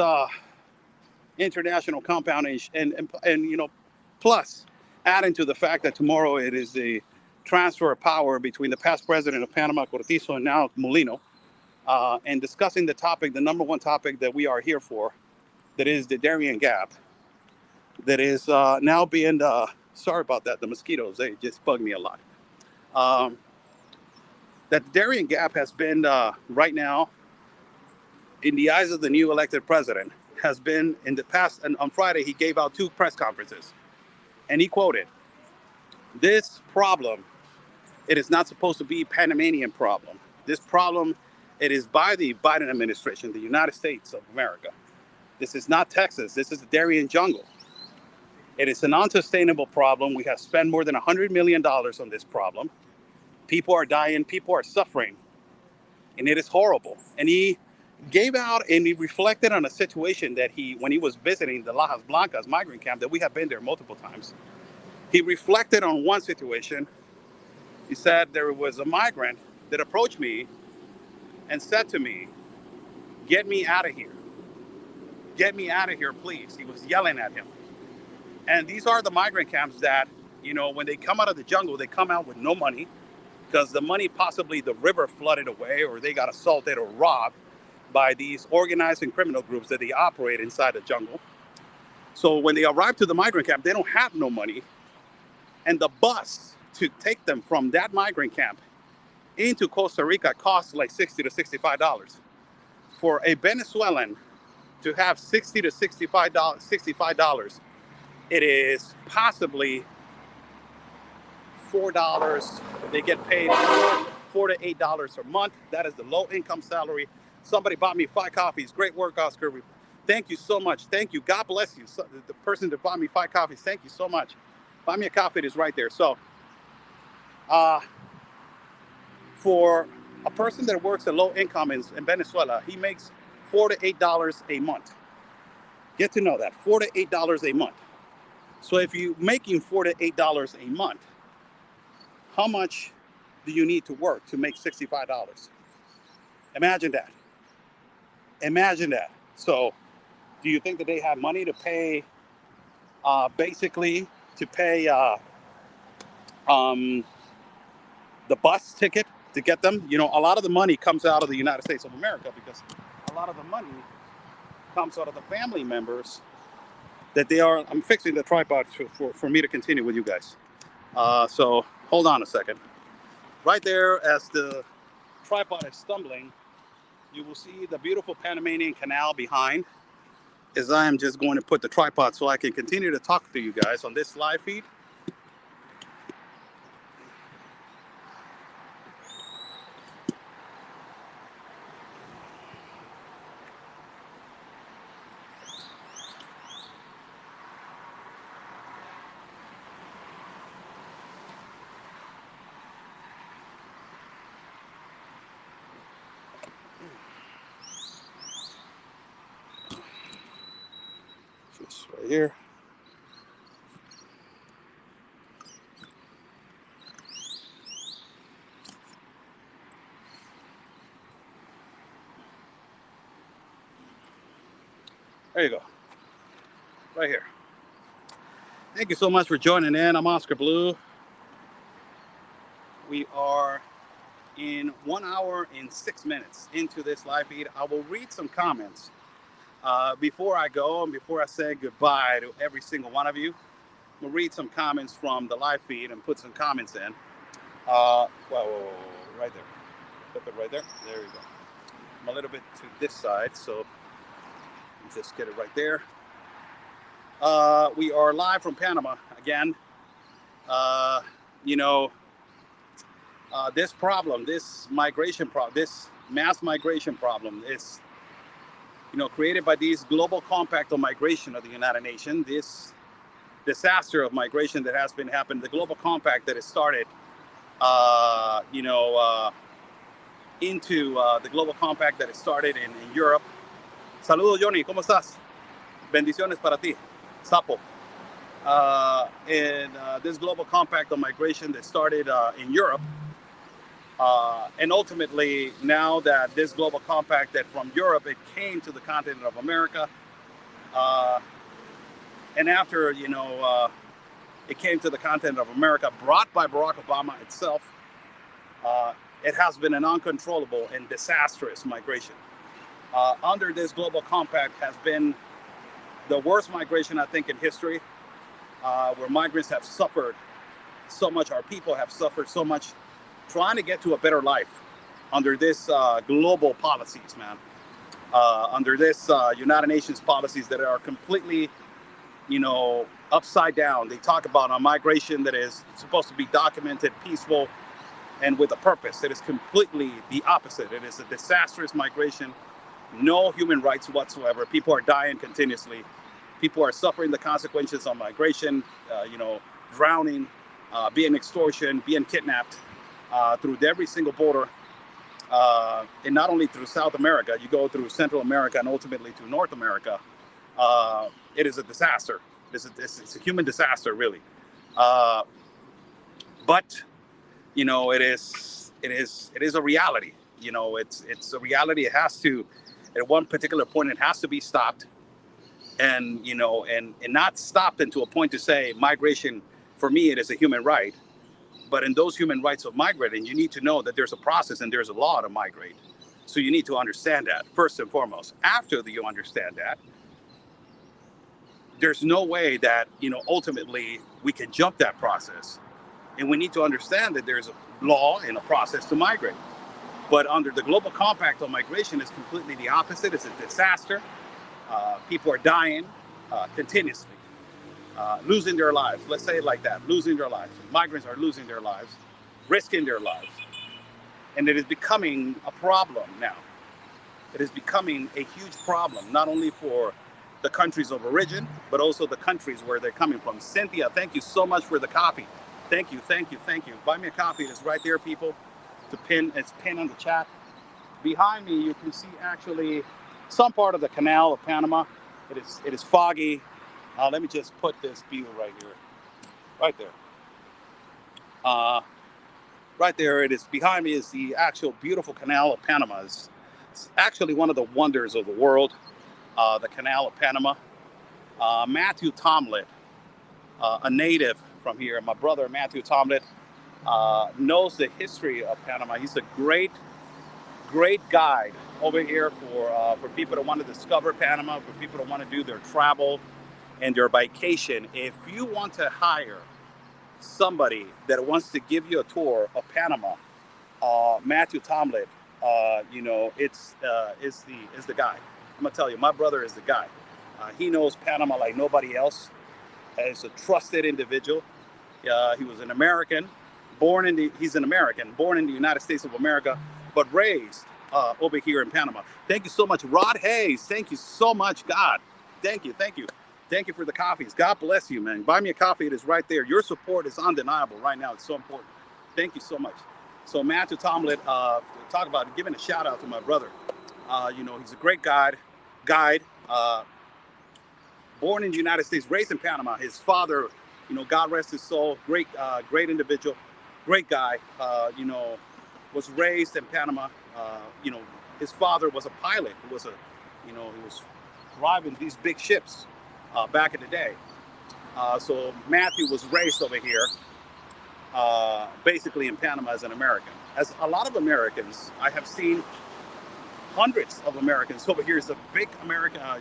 [SPEAKER 1] international compound and plus adding to the fact that tomorrow it is the transfer of power between the past president of Panama, Cortizo, and now Mulino, and discussing the topic, the number one topic that we are here for, that is the Darien Gap, that is now being, sorry about that, the mosquitoes, they just bug me a lot. That the Darien Gap has been, right now, in the eyes of the new elected president, has been in the past, and on Friday he gave out 2 press conferences, and he quoted, "This problem, it is not supposed to be a Panamanian problem. This problem, it is by the Biden administration, the United States of America. This is not Texas. This is the Darien jungle. It is an unsustainable problem. We have spent more than $100 million on this problem. People are dying. People are suffering. And it is horrible." And he gave out and he reflected on a situation that when he was visiting the Lajas Blancas migrant camp, that we have been there multiple times. He reflected on one situation. He said there was a migrant that approached me and said to me, "Get me out of here. Get me out of here, please." He was yelling at him. And these are the migrant camps that, when they come out of the jungle, they come out with no money because the money, possibly the river flooded away or they got assaulted or robbed by these organized and criminal groups that they operate inside the jungle. So when they arrive to the migrant camp, they don't have no money. And the bus to take them from that migrant camp into Costa Rica costs like $60 to $65. For a Venezuelan to have $60 to $65, it is possibly $4. They get paid $4 to $8 a month. That is the low income salary. Somebody bought me 5 coffees. Great work, Oscar. Thank you so much. Thank you. God bless you. So, the person that bought me 5 coffees, thank you so much. Buy me a coffee, it is right there. So, for a person that works at low income in Venezuela, he makes $4 to $8 a month. Get to know that, $4 to $8 a month. So if you're making $4 to $8 a month, how much do you need to work to make $65? Imagine that. Imagine that. So do you think that they have money to pay, basically to pay the bus ticket to get them? A lot of the money comes out of the United States of America because a lot of the money comes out of the family members that they are. I'm fixing the tripod for me to continue with you guys. So hold on a second. Right there, as the tripod is stumbling, you will see the beautiful Panamanian Canal behind, as I am just going to put the tripod so I can continue to talk to you guys on this live feed. Just right here. There you go. Right here. Thank you so much for joining in. I'm Oscar Blue. We are in 1 hour and 6 minutes into this live feed. I will read some comments before I go and before I say goodbye to every single one of you. We'll read some comments from the live feed and put some comments in. Whoa, right there. Put it right there. There you go. I'm a little bit to this side, so just get it right there. We are live from Panama again. This problem, this migration problem, this mass migration problem is, created by these global compact on migration of the United Nations, this disaster of migration that has been happening, the global compact that has started, into the global compact that has started in Europe. Saludos, Johnny, ¿cómo estás? Bendiciones para ti, Sapo. And this global compact on migration that started in Europe. And ultimately, now that this global compact that from Europe, it came to the continent of America. And after, it came to the continent of America, brought by Barack Obama itself, it has been an uncontrollable and disastrous migration. Under this global compact has been the worst migration, I think, in history, where migrants have suffered so much, our people have suffered so much, trying to get to a better life under this global policies, man. Under this United Nations policies that are completely, upside down. They talk about a migration that is supposed to be documented, peaceful, and with a purpose. It is completely the opposite. It is a disastrous migration, no human rights whatsoever. People are dying continuously. People are suffering the consequences of migration, drowning, being extortion, being kidnapped through every single border. And not only through South America, you go through Central America and ultimately to North America. It is a disaster. It's a human disaster, really. But it is a reality. It's a reality. It has to, at one particular point, it has to be stopped, and not stopped into a point to say migration, for me, it is a human right. But in those human rights of migrating, you need to know that there's a process and there's a law to migrate. So you need to understand that first and foremost. After you understand that, there's no way that, ultimately we can jump that process. And we need to understand that there's a law and a process to migrate. But under the global compact on migration, is completely the opposite. It's a disaster. People are dying continuously, losing their lives. Let's say it like that, losing their lives. Migrants are losing their lives, risking their lives. And it is becoming a problem now. It is becoming a huge problem, not only for the countries of origin, but also the countries where they're coming from. Cynthia, thank you so much for the coffee. Thank you. Buy me a coffee. It's right there, people. It's pinned on the chat. Behind me, you can see actually some part of the Canal of Panama. It is foggy. Let me just put this view right here. Right there. Right there, it is behind me is the actual beautiful Canal of Panama. It's actually one of the wonders of the world, the Canal of Panama. Matthew Tomlin, a native from here, my brother Matthew Tomlin, knows the history of Panama. He's a great guide over here for people that want to discover Panama, for people that want to do their travel and their vacation. If you want to hire somebody that wants to give you a tour of Panama, Matthew Tomlin, is the guy. I'm gonna tell you, my brother is the guy. He knows Panama like nobody else. He's a trusted individual. He was an American, born in the United States of America, but raised over here in Panama. Thank you so much, Rod Hayes. Thank you so much, God. Thank you for the coffees. God bless you, man. Buy me a coffee. It is right there. Your support is undeniable right now. It's so important. Thank you so much. So Matthew Tomlin, talk about giving a shout out to my brother. He's a great guide. Born in the United States, raised in Panama. His father, God rest his soul, great individual, great guy, was raised in Panama. His father was a pilot. He was driving these big ships back in the day. So Matthew was raised over here, basically in Panama as an American. as a lot of Americans, I have seen hundreds of Americans over here. Is a big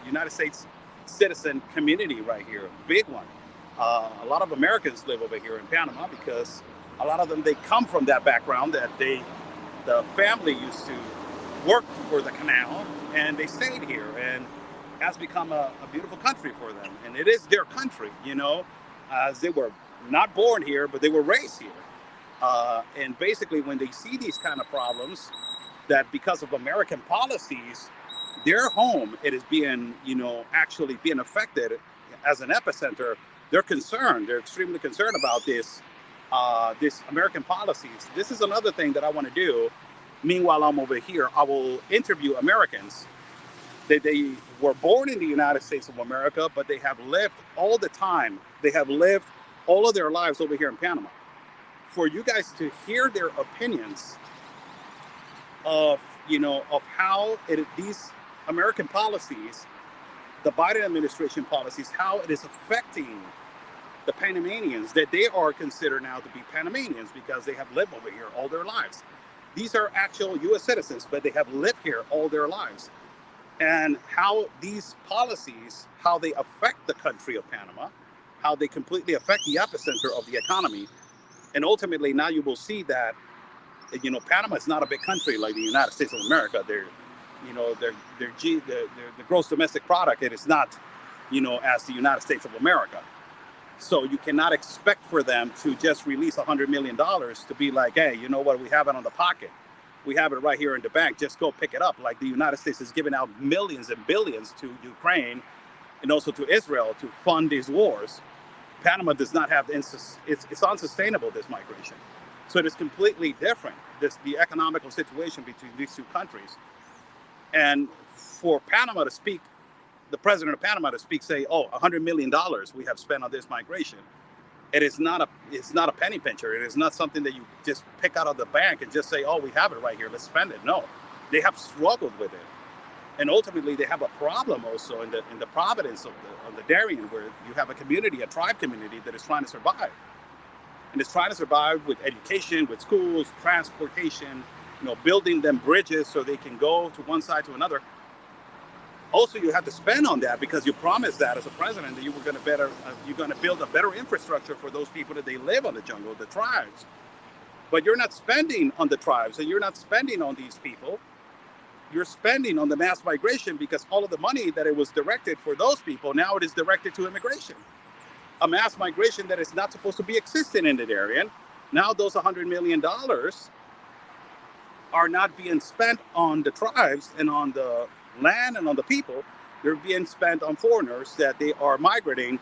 [SPEAKER 1] United States citizen community right here, big one. A lot of Americans live over here in Panama because a lot of them, they come from that background that the family used to work for the canal and they stayed here, and has become a beautiful country for them. And it is their country, as they were not born here, but they were raised here. And basically when they see these kind of problems, that because of American policies, their home, it is being, actually being affected as an epicenter. They're concerned. They're extremely concerned about this American policies. This is another thing that I want to do. Meanwhile, I'm over here, I will interview Americans that they were born in the United States of America, but they have lived all the time. They have lived all of their lives over here in Panama. For you guys to hear their opinions of how these American policies, the Biden administration policies, how it is affecting the Panamanians, that they are considered now to be Panamanians because they have lived over here all their lives. These are actual U.S. citizens, but they have lived here all their lives. And how these policies, how they affect the country of Panama, how they completely affect the epicenter of the economy. And ultimately, now you will see that, Panama is not a big country like the United States of America. Their gross domestic product, it is not, as the United States of America. So you cannot expect for them to just release $100 million to be like, hey, you know what, we have it on the pocket. We have it right here in the bank. Just go pick it up. Like the United States is giving out millions and billions to Ukraine and also to Israel to fund these wars. Panama does not have, it's unsustainable, this migration. So it is completely different, the economical situation between these two countries. And for Panama to speak, the president of Panama to speak, say, oh, $100 million we have spent on this migration. It's not a penny pincher. It is not something that you just pick out of the bank and just say, oh, we have it right here, let's spend it. No, they have struggled with it. And ultimately they have a problem also in the providence of the Darien, where you have a community, a tribe community that is trying to survive. And it's trying to survive with education, with schools, transportation, building them bridges so they can go to one side to another. Also, you have to spend on that because you promised that as a president that you were going to build a better infrastructure for those people that they live on the jungle, the tribes. But you're not spending on the tribes, and you're not spending on these people. You're spending on the mass migration because all of the money that it was directed for those people, now it is directed to immigration. A mass migration that is not supposed to be existing in the Darien. Now those $100 million are not being spent on the tribes and on the land and on the people. They're being spent on foreigners that they are migrating,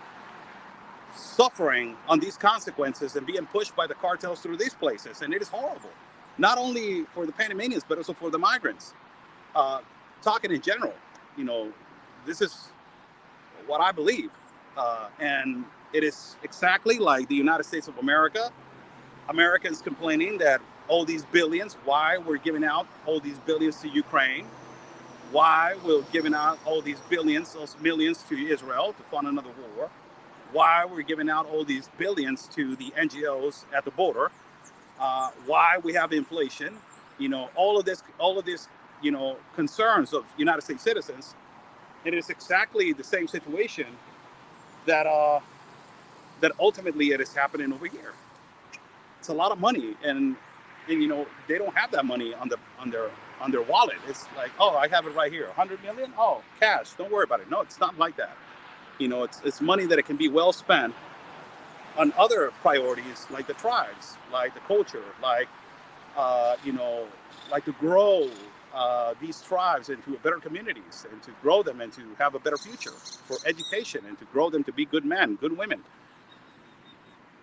[SPEAKER 1] suffering on these consequences and being pushed by the cartels through these places. And it is horrible, not only for the Panamanians, but also for the migrants. Talking in general, this is what I believe. And it is exactly like the United States of America. Americans complaining that all these billions, why we're giving out all these billions to Ukraine, why we're giving out all these billions, those millions to Israel to fund another war, why we're giving out all these billions to the NGOs at the border, why we have inflation, all of this, concerns of United States citizens. It is exactly the same situation that ultimately it is happening over here. It's a lot of money, and they don't have that money on their wallet. It's like, oh, I have it right here, 100 million. Oh, cash. Don't worry about it. No, it's not like that. It's money that it can be well spent on other priorities, like the tribes, like the culture, like to grow these tribes into better communities, and to grow them and to have a better future for education, and to grow them to be good men, good women.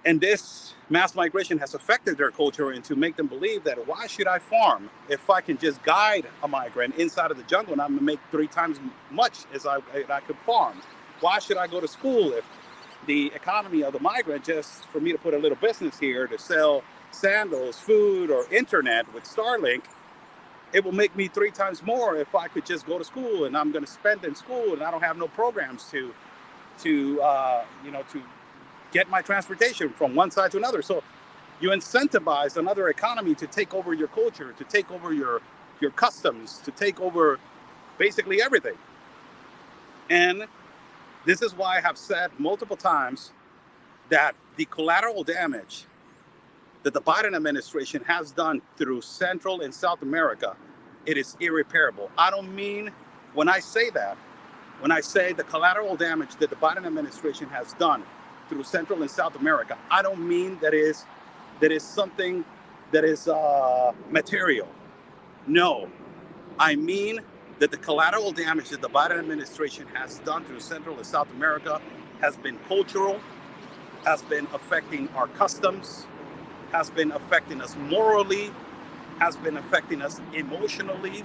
[SPEAKER 1] And this mass migration has affected their culture, and to make them believe that why should I farm if I can just guide a migrant inside of the jungle and I'm gonna make 3 times much as I could farm? Why should I go to school if the economy of the migrant, just for me to put a little business here to sell sandals, food, or internet with Starlink, it will make me 3 times more if I could just go to school, and I'm going to spend in school, and I don't have no programs to get my transportation from one side to another. So You incentivize another economy to take over your culture, to take over your customs, to take over basically everything. And this is why I have said multiple times that the collateral damage that the Biden administration has done through Central and South America, it is irreparable. I don't mean, when I say that, when I say the collateral damage that the Biden administration has done through Central and South America, I don't mean that is something that is material. No, I mean that the collateral damage that the Biden administration has done through Central and South America has been cultural, has been affecting our customs, has been affecting us morally, has been affecting us emotionally,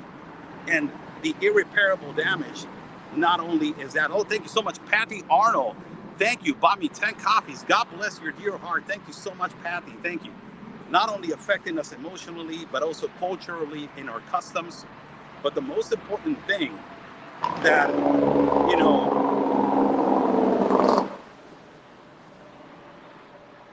[SPEAKER 1] and the irreparable damage not only is that, oh, thank you so much, Patty Arnold. Thank you, bought me 10 coffees. God bless your dear heart. Thank you so much, Patty. Thank you. Not only affecting us emotionally, but also culturally in our customs. But the most important thing that,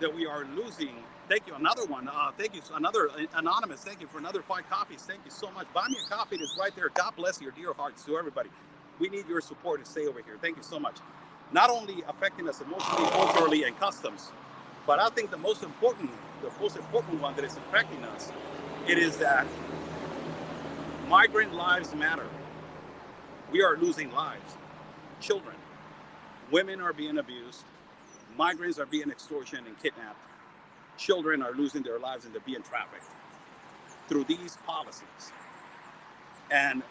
[SPEAKER 1] that we are losing. Thank you. Another one. Thank you. Another anonymous. Thank you for another 5 coffees. Thank you so much. Buy me a coffee. It is right there. God bless your dear hearts to everybody. We need your support to stay over here. Thank you so much. Not only affecting us emotionally, culturally, and customs, but I think the most important one that is affecting us, it is that migrant lives matter. We are losing lives. Children, women are being abused. Migrants are being extortioned and kidnapped. Children are losing their lives and they're being trafficked through these policies. And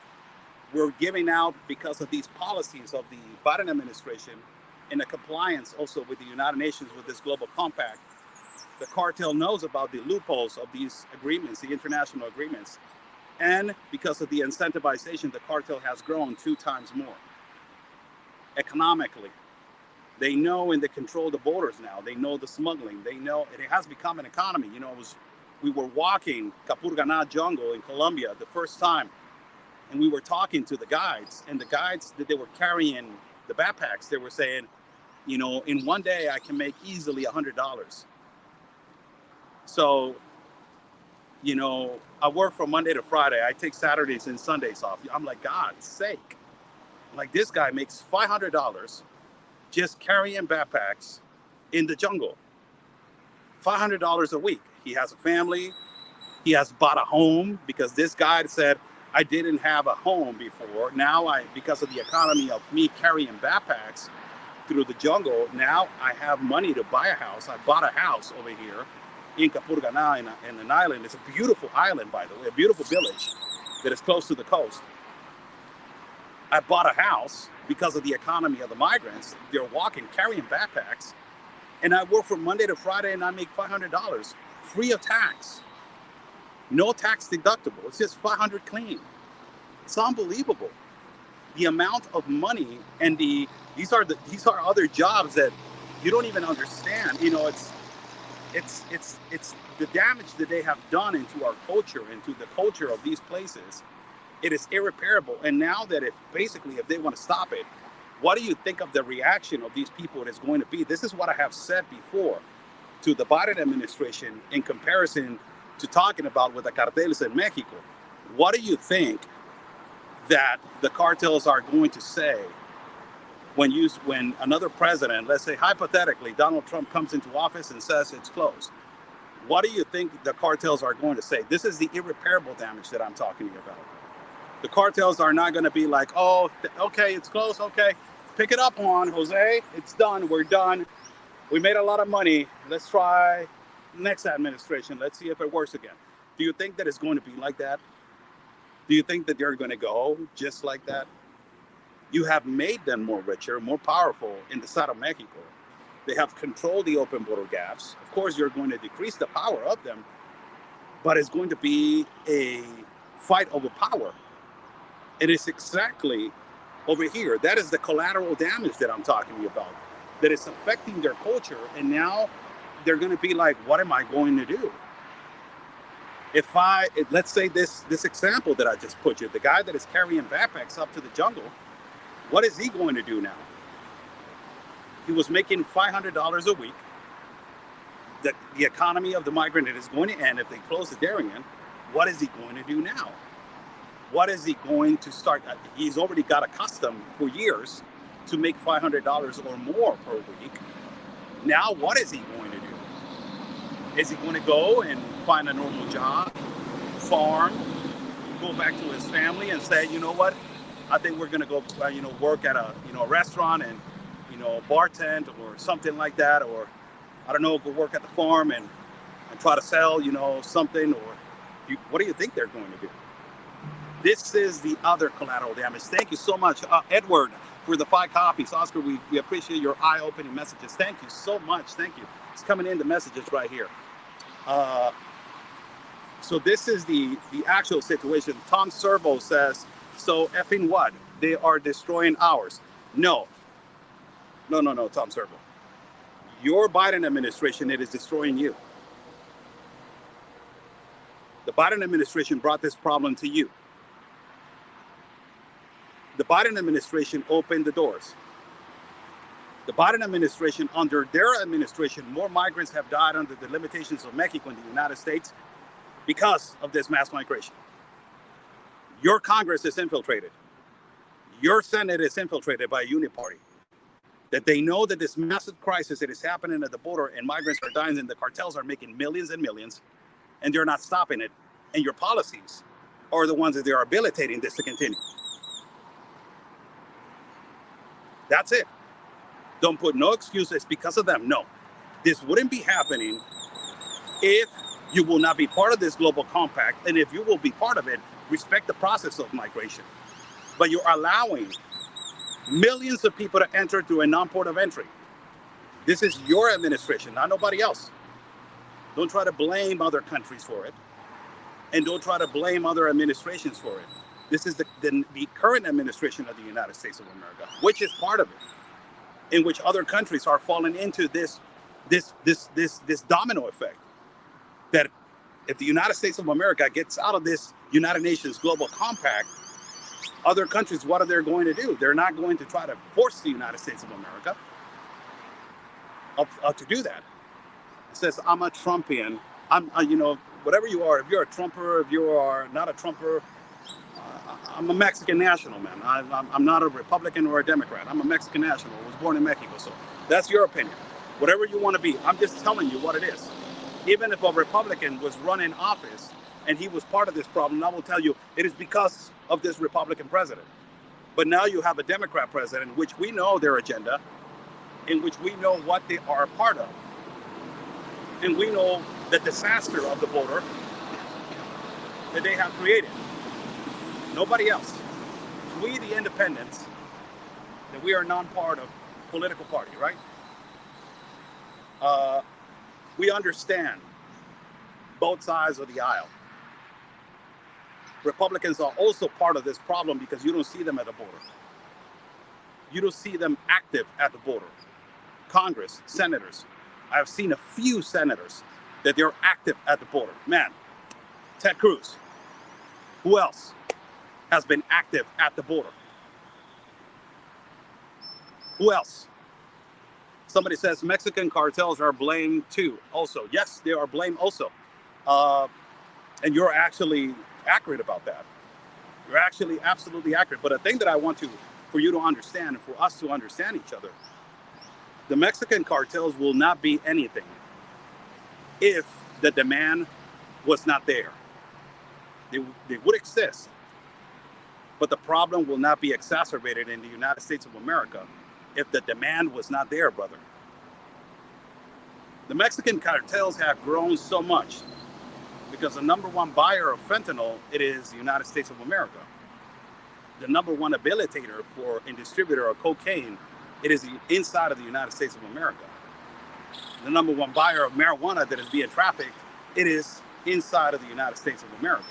[SPEAKER 1] we're giving out, because of these policies of the Biden administration and the compliance also with the United Nations with this global compact, the cartel knows about the loopholes of these agreements, the international agreements. And because of the incentivization, the cartel has grown 2 times more. Economically, they know and they control the borders now. They know the smuggling. They know it has become an economy. We were walking Capurganá jungle in Colombia the first time, and we were talking to the guides, and the guides that they were carrying the backpacks, they were saying, in one day I can make easily $100. So, I work from Monday to Friday. I take Saturdays and Sundays off. I'm like, God's sake. Like, this guy makes $500 just carrying backpacks in the jungle. $500 a week. He has a family. He has bought a home, because this guy said, I didn't have a home before. Now because of the economy of me carrying backpacks through the jungle, now I have money to buy a house. I bought a house over here in Capurganá in an island. It's a beautiful island, by the way, a beautiful village that is close to the coast. I bought a house because of the economy of the migrants. They're walking, carrying backpacks. And I work from Monday to Friday and I make $500 free of tax. No tax deductible. It's just $500 clean. It's unbelievable. The amount of money and these are other jobs that you don't even understand. It's the damage that they have done into our culture, into the culture of these places. It is irreparable. And now that if they want to stop it, what do you think of the reaction of these people it is going to be? This is what I have said before to the Biden administration in comparison to talking about with the cartels in Mexico. What do you think that the cartels are going to say when another president, let's say hypothetically, Donald Trump comes into office and says it's closed? What do you think the cartels are going to say? This is the irreparable damage that I'm talking about. The cartels are not going to be like, oh, okay, it's closed. Okay, pick it up, Juan, Jose. It's done. We're done. We made a lot of money. Let's try next administration. Let's see if it works again. Do you think that it's going to be like that? Do you think that they're going to go just like that? You have made them more richer, more powerful in the side of Mexico. They have controlled the open border gaps. Of course, you're going to decrease the power of them, but it's going to be a fight over power. It is exactly over here. That is the collateral damage that I'm talking about, that is affecting their culture. And now they're going to be like, what am I going to do? Let's say this example that I just put you, the guy that is carrying backpacks up to the jungle, what is he going to do now? He was making $500 a week. the economy of the migrant is going to end if they close the Darien. What is he going to do now? What is he going to start? He's already got accustomed for years to make $500 or more per week. Now, what is he going to do? Is he going to go and find a normal job, farm, go back to his family and say, you know what? I think we're going to go, work at a, restaurant and, bartend or something like that, or I don't know, go work at the farm and try to sell, something, or what do you think they're going to do? This is the other collateral damage. Thank you so much, Edward, for the 5 copies. Oscar, we appreciate your eye-opening messages. Thank you so much. Thank you. It's coming in the messages right here. So this is the actual situation. Tom Servo says, so effing what? They are destroying ours. No, Tom Servo. Your Biden administration, it is destroying you. The Biden administration brought this problem to you. The Biden administration opened the doors. The Biden administration, under their administration, more migrants have died under the limitations of Mexico and the United States because of this mass migration. Your Congress is infiltrated. Your Senate is infiltrated by a uniparty. That they know that this massive crisis that is happening at the border and migrants are dying and the cartels are making millions and millions and they're not stopping it. And your policies are the ones that they are habilitating this to continue. That's it. Don't put no excuses because of them. No, this wouldn't be happening if you will not be part of this global compact. And if you will be part of it, respect the process of migration. But you're allowing millions of people to enter through a non-port of entry. This is your administration, not nobody else. Don't try to blame other countries for it. And don't try to blame other administrations for it. This is the current administration of the United States of America, which is part of it, in which other countries are falling into this domino effect. That if the United States of America gets out of this United Nations global compact, other countries, what are they going to do? They're not going to try to force the United States of America to do that. It says, I'm a Trumpian. Whatever you are, if you're a Trumper, if you are not a Trumper, I'm a Mexican national, man. I'm not a Republican or a Democrat. I'm a Mexican national. I was born in Mexico. So that's your opinion. Whatever you want to be. I'm just telling you what it is. Even if a Republican was running office and he was part of this problem, I will tell you it is because of this Republican president. But now you have a Democrat president, which we know their agenda, in which we know what they are a part of. And we know the disaster of the border that they have created. Nobody else. We, the independents, that we are non-part of political party, right? We understand both sides of the aisle. Republicans are also part of this problem because you don't see them at the border. You don't see them active at the border. Congress, senators. I've seen a few senators that they're active at the border. Man, Ted Cruz. Who else has been active at the border? Who else? Somebody says Mexican cartels are blamed too. Also, yes, they are blamed also. And you're actually accurate about that. You're actually absolutely accurate. But a thing that I want for you to understand and for us to understand each other, the Mexican cartels will not be anything if the demand was not there. They would exist, but the problem will not be exacerbated in the United States of America if the demand was not there, brother. The Mexican cartels have grown so much because the number one buyer of fentanyl, it is the United States of America. The number one habilitator and distributor of cocaine, it is the inside of the United States of America. The number one buyer of marijuana that is being trafficked, it is inside of the United States of America.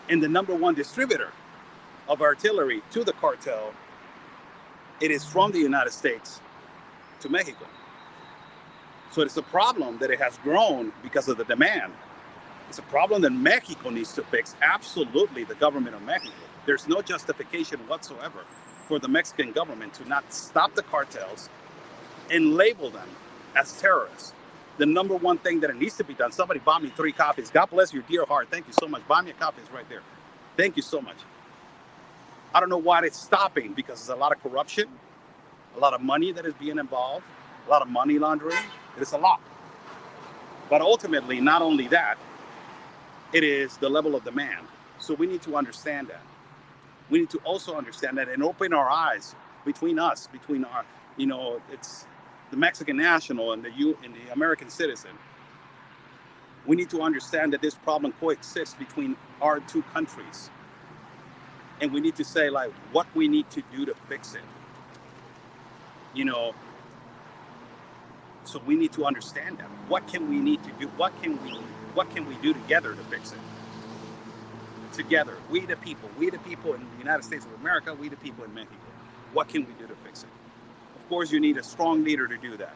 [SPEAKER 1] And the number one distributor of artillery to the cartel, it is from the United States to Mexico. So it's a problem that it has grown because of the demand. It's a problem that Mexico needs to fix. Absolutely, the government of Mexico. There's no justification whatsoever for the Mexican government to not stop the cartels and label them as terrorists. the number one thing that it needs to be done. Somebody bought me 3 coffees. God bless your dear heart. Thank you so much. Buy me a coffee. It's right there. Thank you so much. I don't know why it's stopping, because there's a lot of corruption, a lot of money that is being involved, a lot of money laundering. It's a lot. But ultimately, not only that, it is the level of demand. So we need to understand that. We need to also understand that and open our eyes between us, between our, it's the Mexican national and the American citizen. We need to understand that this problem coexists between our 2 countries. And we need to say, like, what we need to do to fix it. So we need to understand that. What can we need to do? What can we do together to fix it? Together, we the people in the United States of America, we the people in Mexico. What can we do to fix it? Of course, you need a strong leader to do that.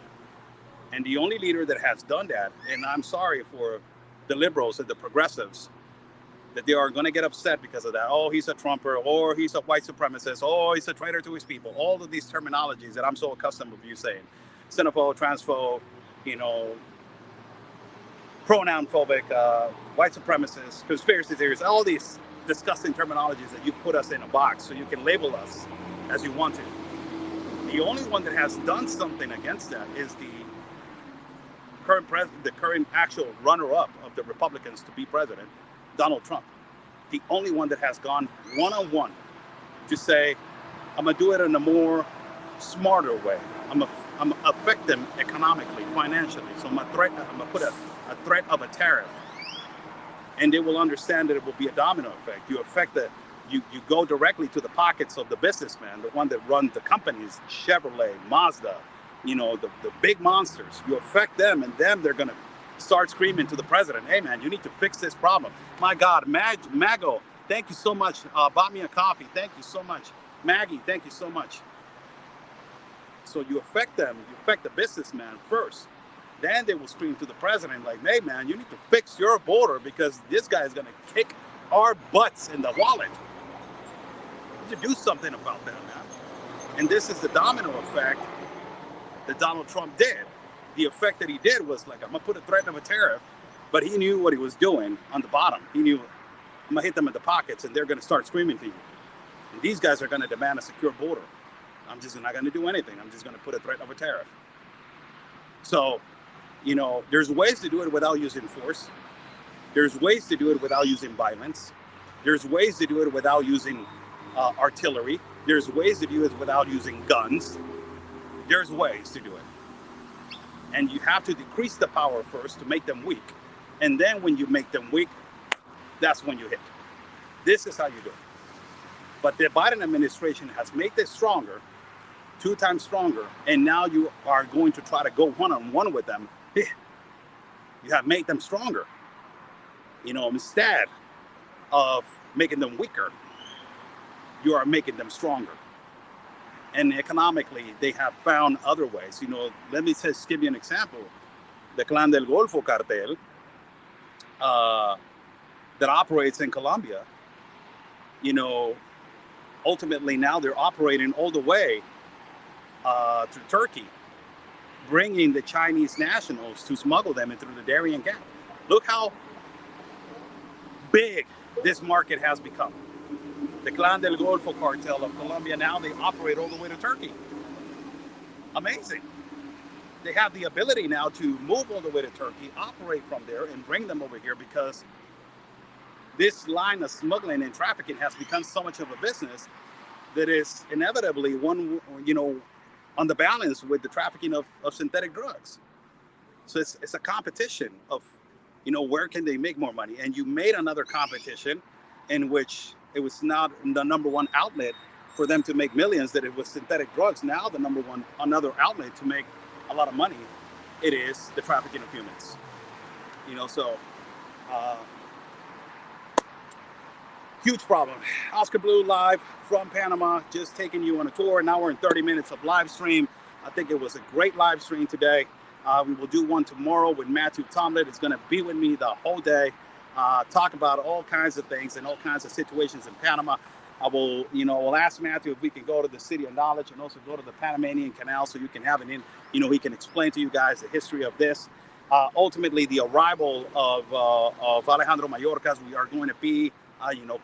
[SPEAKER 1] And the only leader that has done that, and I'm sorry for the liberals and the progressives, that they are going to get upset because of that. Oh, he's a Trumper, or he's a white supremacist, oh, he's a traitor to his people. All of these terminologies that I'm so accustomed of you saying. Xenophobe, transphobe, pronoun phobic, white supremacist, conspiracy theorists, all these disgusting terminologies that you put us in a box so you can label us as you want to. The only one that has done something against that is the current actual runner-up of the Republicans to be president, Donald Trump. The only one that has gone one-on-one to say, I'm gonna do it in a more smarter way. I'm gonna affect them economically, financially. So I'm gonna put a threat of a tariff, and they will understand that it will be a domino effect. You go directly to the pockets of the businessman, the one that runs the companies, Chevrolet, Mazda, the big monsters. You affect them, and then they're gonna start screaming to the president, hey man, you need to fix this problem. My God, Mago, thank you so much. Bought me a coffee. Thank you so much. Maggie, thank you so much. So you affect them, you affect the businessman first. Then they will scream to the president like, hey man, you need to fix your border because this guy is gonna kick our butts in the wallet. You need to do something about that, man. And this is the domino effect that Donald Trump did. The effect that he did was like, I'm gonna put a threat of a tariff, but he knew what he was doing on the bottom. He knew, I'm gonna hit them in the pockets and they're gonna start screaming to you. And these guys are gonna demand a secure border. I'm just not gonna do anything. I'm just gonna put a threat of a tariff. So, there's ways to do it without using force. There's ways to do it without using violence. There's ways to do it without using artillery. There's ways to do it without using guns. There's ways to do it. And you have to decrease the power first to make them weak. And then when you make them weak, that's when you hit. This is how you do it. But the Biden administration has made this stronger, 2 times stronger, and now you are going to try to go one-on-one with them. You have made them stronger, instead of making them weaker, you are making them stronger. And economically, they have found other ways. Let me just give you an example. The Clan del Golfo cartel that operates in Colombia, ultimately now they're operating all the way to Turkey, bringing the Chinese nationals to smuggle them in through the Darien Gap. Look how big this market has become. The Clan del Golfo cartel of Colombia, now they operate all the way to Turkey. Amazing. They have the ability now to move all the way to Turkey, operate from there, and bring them over here because this line of smuggling and trafficking has become so much of a business that is inevitably one, on the balance with the trafficking of synthetic drugs. So it's a competition of, where can they make more money? And you made another competition in which it was not the number one outlet for them to make millions, that it was synthetic drugs. Now the number one, another outlet to make a lot of money, it is the trafficking of humans. Huge problem. Oscar Blue live from Panama, just taking you on a tour. An hour and 30 minutes of live stream. I think it was a great live stream today. We will do one tomorrow with Matthew Tomlin. It's going to be with me the whole day. Talk about all kinds of things and all kinds of situations in Panama. I will, we'll ask Matthew if we can go to the City of Knowledge and also go to the Panamanian Canal so you can have he can explain to you guys the history of this. ultimately the arrival of Alejandro Mayorkas. We are going to be,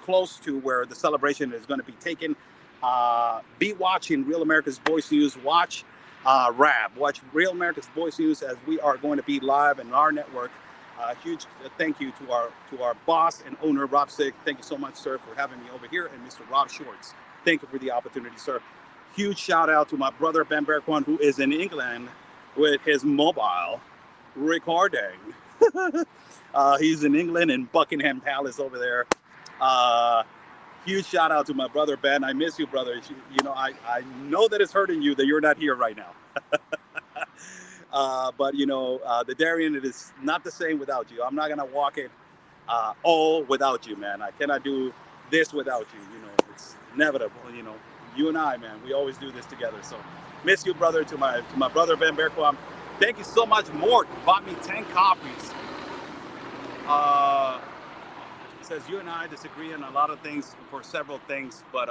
[SPEAKER 1] close to where the celebration is going to be taken. Be watching Real America's Voice News. Watch watch Real America's Voice News, as we are going to be live in our network. Huge thank you to our boss and owner, Rob Sig. Thank you so much, sir, for having me over here, and Mr. Rob Shorts. Thank you for the opportunity, sir. Huge shout out to my brother Ben Berquan, who is in England with his mobile recording. He's in England in Buckingham Palace over there. Huge shout out to my brother Ben. I miss you, brother. I know that it's hurting you that you're not here right now. But the Darien, it is not the same without you. I'm not gonna walk it all without you, man. I cannot do this without you. It's inevitable. You and I, man, we always do this together. So miss you, brother. To my brother Ben Berquam, thank you so much. Mort bought me 10 copies. Says you and I disagree on a lot of things for several things, but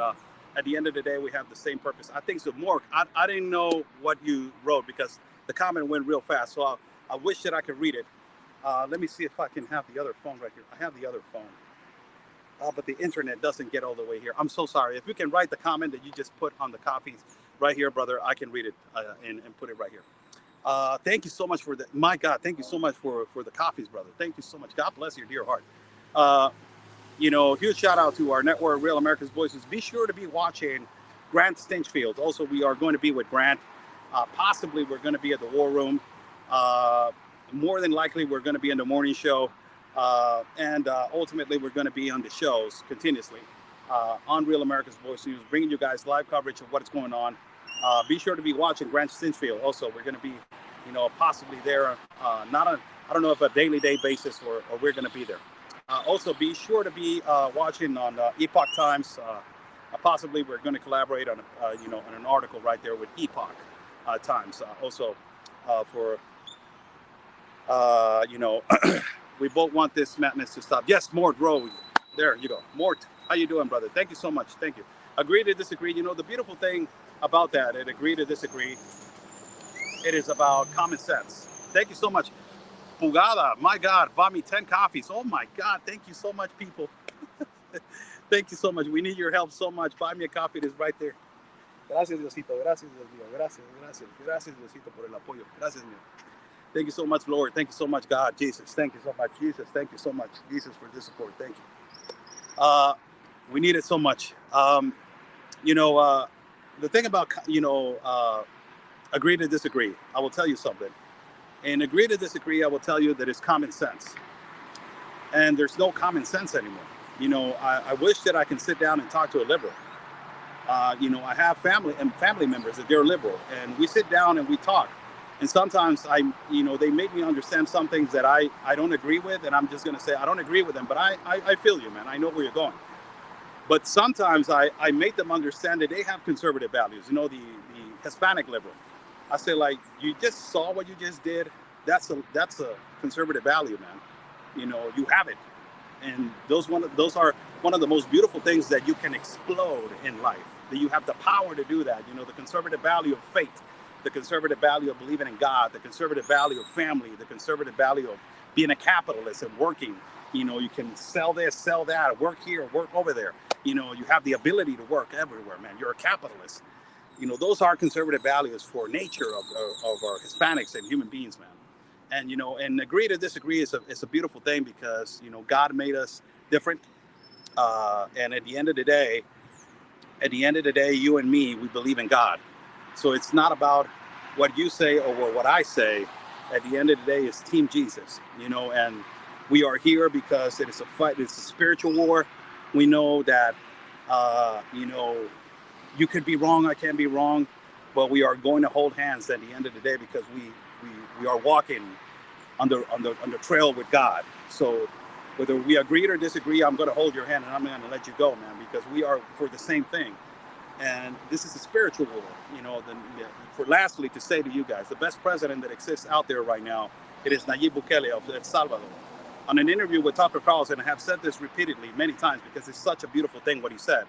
[SPEAKER 1] at the end of the day, we have the same purpose. I think so. Mort, I didn't know what you wrote because the comment went real fast, so I wish that I could read it. Let me see if I can have the other phone right here. I have the other phone. But the internet doesn't get all the way here. I'm so sorry. If you can write the comment that you just put on the copies right here, brother, I can read it and put it right here. Thank you so much for that. My God, thank you so much for the copies, brother. Thank you so much. God bless your dear heart. Huge shout out to our network, Real America's Voices. Be sure to be watching Grant Stinchfield. Also, we are going to be with Grant. Possibly we're going to be at the War Room. More than likely, we're going to be in the morning show. And ultimately, we're going to be on the shows continuously on Real America's Voice News, bringing you guys live coverage of what's going on. Be sure to be watching Grant Stinchfield. Also, we're going to be, possibly there. I don't know if a daily basis or we're going to be there. Also, be sure to be watching on Epoch Times. Possibly, we're going to collaborate on, on an article right there with Epoch Times. Also, for we both want this madness to stop. Yes, Mort Rowe. There you go. Mort, how you doing, brother? Thank you so much. Thank you. Agree to disagree. The beautiful thing about that, and agree to disagree, it is about common sense. Thank you so much. Pugada, my God, bought me 10 coffees. Oh my God, thank you so much, people. Thank you so much. We need your help so much. Buy me a coffee. It is right there. Gracias, Diosito. Gracias, Dios mío. Gracias, gracias. Gracias, Diosito, por el apoyo. Gracias, mío. Thank you so much, Lord. Thank you so much, God. Jesus, thank you so much. Jesus, thank you so much. Jesus, for this support. Thank you. We need it so much. The thing about, agree to disagree, I will tell you something. And agree to disagree, I will tell you that it's common sense. And there's no common sense anymore. I wish that I can sit down and talk to a liberal. I have family members that they're liberal, and we sit down and we talk. And sometimes they make me understand some things that I don't agree with, and I'm just going to say I don't agree with them, but I feel you, man. I know where you're going. But sometimes I make them understand that they have conservative values. The Hispanic liberal. I say, like, you just saw what you just did. That's a conservative value, man. You have it, and those are one of the most beautiful things that you can explode in life. That you have the power to do that. The conservative value of faith. The conservative value of believing in God, the conservative value of family, the conservative value of being a capitalist and working. You can sell this, sell that, work here, work over there. You have the ability to work everywhere, man. You're a capitalist. Those are conservative values for nature of our Hispanics and human beings, man. And, and agree to disagree is a beautiful thing because, God made us different. And at the end of the day, you and me, we believe in God. So it's not about what you say or what I say. At the end of the day, it's Team Jesus, and we are here because it is a fight. It's a spiritual war. We know that, you could be wrong. I can be wrong, but we are going to hold hands at the end of the day because we are walking on the trail with God. So whether we agree or disagree, I'm going to hold your hand and I'm going to let you go, man, because we are for the same thing. And this is a spiritual war, For lastly, to say to you guys, the best president that exists out there right now, it is Nayib Bukele of El Salvador. On an interview with Tucker Carlson, I have said this repeatedly many times because it's such a beautiful thing what he said.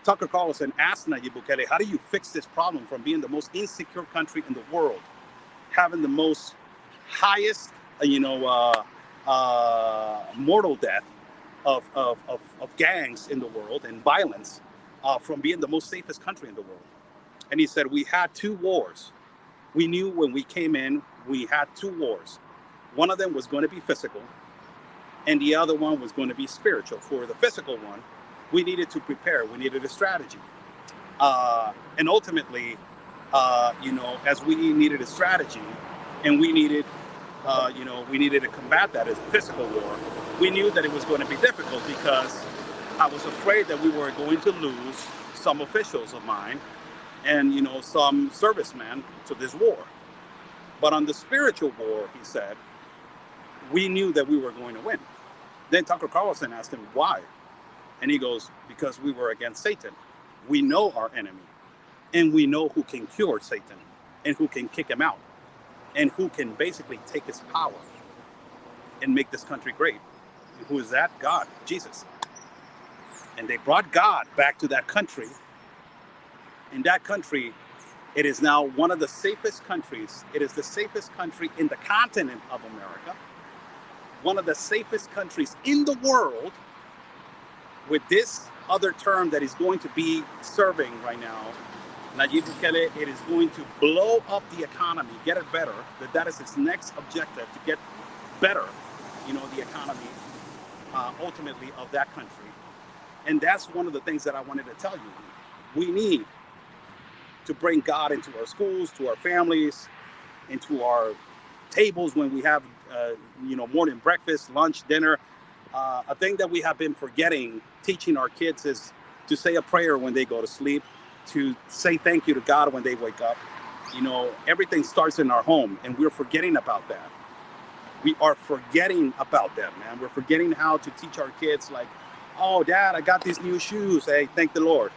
[SPEAKER 1] Tucker Carlson asked Nayib Bukele, how do you fix this problem from being the most insecure country in the world, having the most highest mortal death of gangs in the world and violence from being the most safest country in the world. And he said, we had 2 wars. We knew when we came in, we had 2 wars. One of them was going to be physical, and the other one was going to be spiritual. For the physical one, we needed to prepare. We needed a strategy. And ultimately, as we needed a strategy and we needed to combat that as a physical war, we knew that it was going to be difficult because I was afraid that we were going to lose some officials of mine and, some servicemen to this war. But on the spiritual war, he said, we knew that we were going to win. Then Tucker Carlson asked him why. And he goes, because we were against Satan. We know our enemy, and we know who can cure Satan and who can kick him out and who can basically take his power and make this country great. And who is that? God, Jesus. And they brought God back to that country. In that country, it is now one of the safest countries. It is the safest country in the continent of America. One of the safest countries in the world, with this other term that is going to be serving right now, Nayib Bukele, it is going to blow up the economy, get it better. That is its next objective, to get better, the economy, ultimately, of that country. And that's one of the things that I wanted to tell you. We need to bring God into our schools, to our families, into our tables when we have, morning breakfast, lunch, dinner. A thing that we have been forgetting, teaching our kids, is to say a prayer when they go to sleep, to say thank you to God when they wake up. Everything starts in our home, and we're forgetting about that. We are forgetting about that, man. We're forgetting how to teach our kids, like, oh, Dad, I got these new shoes. Hey, thank the Lord.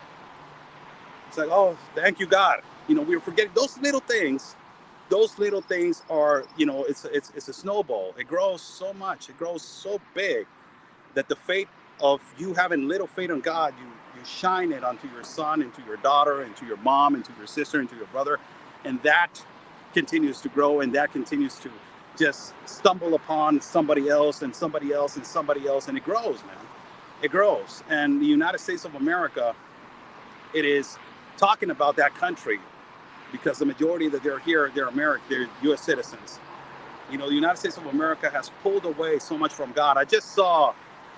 [SPEAKER 1] It's like, oh, thank you, God. We're forgetting those little things. Those little things are, it's a snowball. It grows so much. It grows so big that the faith of you having little faith in God, you shine it onto your son, into your daughter, into your mom, into your sister, into your brother. And that continues to grow, and that continues to just stumble upon somebody else and somebody else and somebody else. And it grows, man. It grows. And the United States of America, it is talking about that country because the majority that they're here, they're American, they're U.S. citizens. The United States of America has pulled away so much from God. I just saw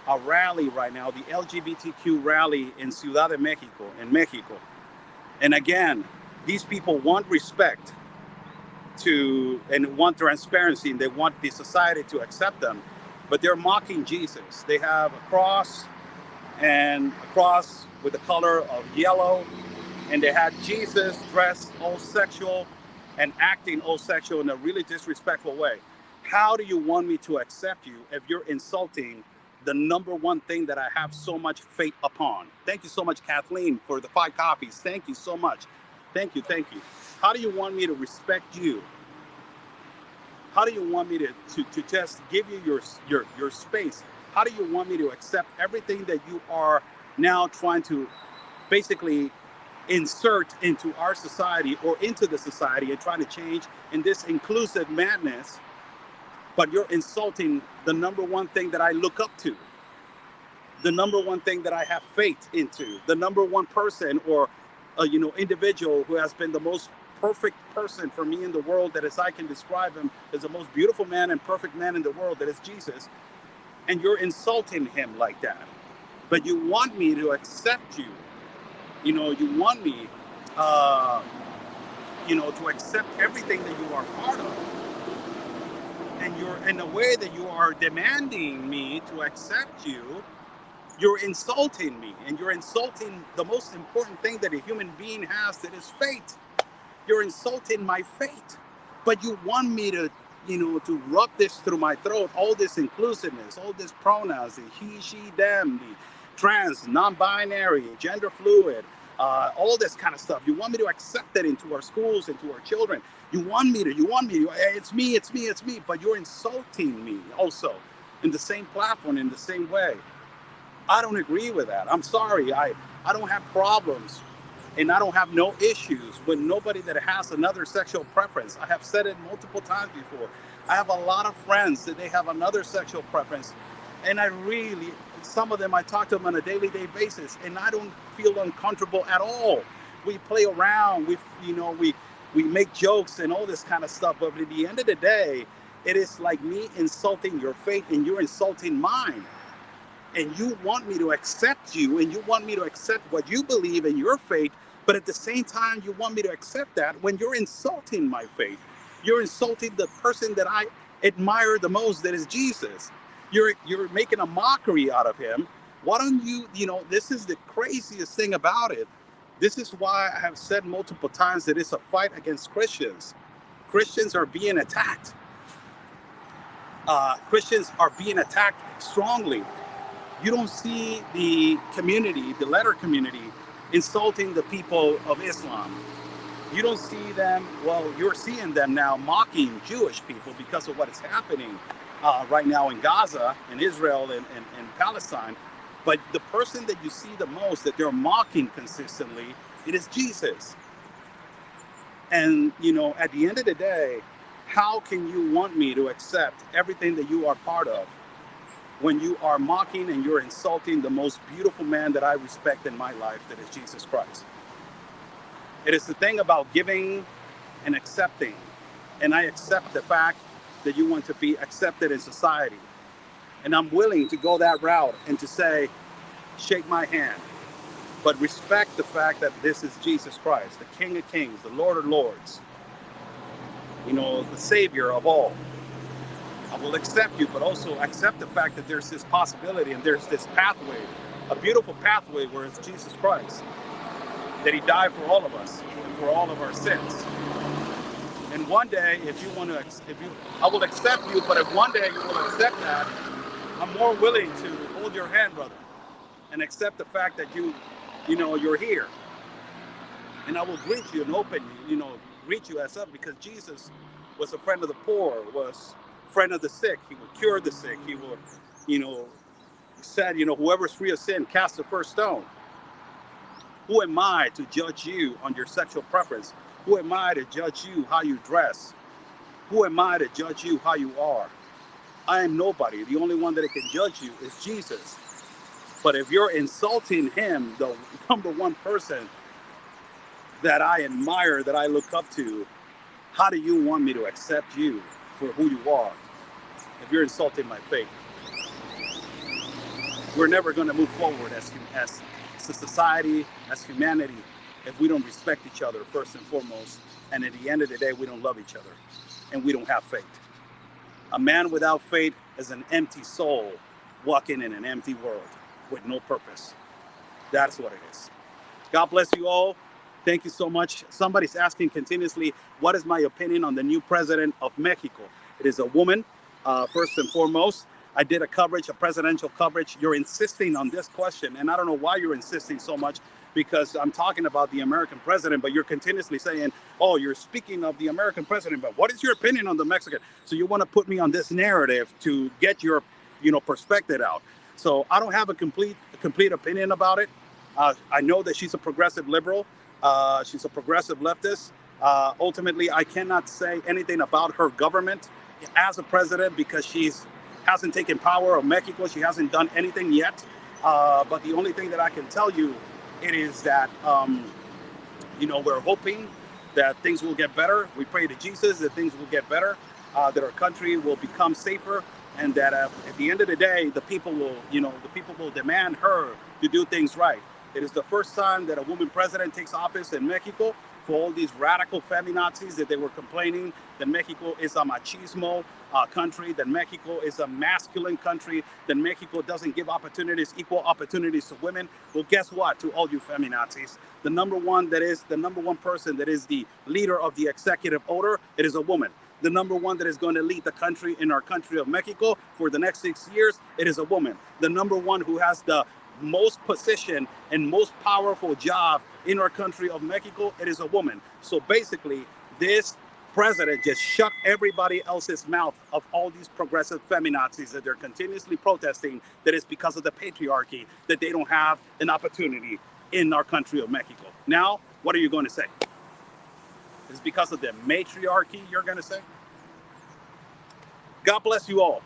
[SPEAKER 1] a rally right now, the LGBTQ rally in Ciudad de Mexico, in Mexico. And again, these people want respect and want transparency, and they want the society to accept them, but they're mocking Jesus. They have a cross with the color of yellow, and they had Jesus dressed all sexual and acting all sexual in a really disrespectful way. How do you want me to accept you if you're insulting the number one thing that I have so much faith upon? Thank you so much, Kathleen, for the 5 copies. Thank you so much. Thank you. How do you want me to respect you? How do you want me to just give you your space? How do you want me to accept everything that you are now trying to basically insert into our society or into the society and trying to change in this inclusive madness? But you're insulting the number one thing that I look up to, the number one thing that I have faith into, the number one person or individual who has been the most perfect person for me in the world, that as I can describe him as the most beautiful man and perfect man in the world, that is Jesus. And you're insulting him like that. But you want me to accept you. You want me, to accept everything that you are part of. And you're, in a way that you are demanding me to accept you, you're insulting me. And you're insulting the most important thing that a human being has, that is faith. You're insulting my faith. But you want me to, to rub this through my throat, all this inclusiveness, all this pronouns, the he, she, them, the trans, non-binary, gender fluid, all this kind of stuff. You want me to accept that into our schools, into our children. You want me to, hey, it's me, but you're insulting me also in the same platform, in the same way. I don't agree with that. I'm sorry. I don't have problems And I don't have no issues with nobody that has another sexual preference. I have said it multiple times before. I have a lot of friends that they have another sexual preference. And I really, some of them, I talk to them on a daily basis, and I don't feel uncomfortable at all. We play around, we make jokes and all this kind of stuff. But at the end of the day, it is like me insulting your faith and you're insulting mine. And you want me to accept you, and you want me to accept what you believe in your faith, but at the same time, you want me to accept that when you're insulting my faith. You're insulting the person that I admire the most, that is Jesus. You're making a mockery out of him. Why don't you, this is the craziest thing about it. This is why I have said multiple times that it's a fight against Christians. Christians are being attacked. Christians are being attacked strongly. You don't see the community, the letter community, insulting the people of Islam. You don't see them, well, you're seeing them now mocking Jewish people because of what is happening right now in Gaza, in Israel, and Palestine. But the person that you see the most, that they're mocking consistently, it is Jesus. And, at the end of the day, how can you want me to accept everything that you are part of when you are mocking and you're insulting the most beautiful man that I respect in my life, that is Jesus Christ? It is the thing about giving and accepting. And I accept the fact that you want to be accepted in society. And I'm willing to go that route and to say, shake my hand, but respect the fact that this is Jesus Christ, the King of Kings, the Lord of Lords, the Savior of all. I will accept you, but also accept the fact that there's this possibility and there's this pathway, a beautiful pathway where it's Jesus Christ, that he died for all of us and for all of our sins. And one day, I will accept you, but if one day you will accept that, I'm more willing to hold your hand, brother, and accept the fact that you're here. And I will greet you and greet you as up, because Jesus was a friend of the poor, was friend of the sick. He would cure the sick. He would, said, whoever's free of sin, cast the first stone. Who am I to judge you on your sexual preference? Who am I to judge you how you dress? Who am I to judge you how you are? I am nobody. The only one that can judge you is Jesus. But if you're insulting him, the number one person that I admire, that I look up to, how do you want me to accept you for who you are if you're insulting my faith? We're never going to move forward as a society, as humanity, if we don't respect each other first and foremost, and at the end of the day, we don't love each other, and we don't have faith. A man without faith is an empty soul walking in an empty world with no purpose. That's what it is. God bless you all. Thank you so much. Somebody's asking continuously, what is my opinion on the new president of Mexico? It is a woman, first and foremost. I did a presidential coverage. You're insisting on this question, and I don't know why you're insisting so much, because I'm talking about the American president, but you're continuously saying, oh, you're speaking of the American president, but what is your opinion on the Mexican? So you want to put me on this narrative to get your, perspective out. So I don't have a complete opinion about it. I know that she's a progressive liberal. She's a progressive leftist. Ultimately, I cannot say anything about her government as a president, because hasn't taken power of Mexico. She hasn't done anything yet. But the only thing that I can tell you, it is that, we're hoping that things will get better. We pray to Jesus that things will get better, that our country will become safer, and that at the end of the day, the people will demand her to do things right. It is the first time that a woman president takes office in Mexico. For all these radical feminazis that they were complaining that Mexico is a machismo country, that Mexico is a masculine country, that Mexico doesn't give equal opportunities to women. Well, guess what? To all you feminazis, the number one person that is the leader of the executive order, it is a woman. The number one that is going to lead the country in our country of Mexico for the next 6 years, it is a woman. The number one who has the most position and most powerful job in our country of Mexico, it is a woman. So basically, this president just shut everybody else's mouth of all these progressive feminazis that they're continuously protesting, that it's because of the patriarchy that they don't have an opportunity in our country of Mexico. Now, what are you going to say? It's because of the matriarchy, you're going to say? God bless you all.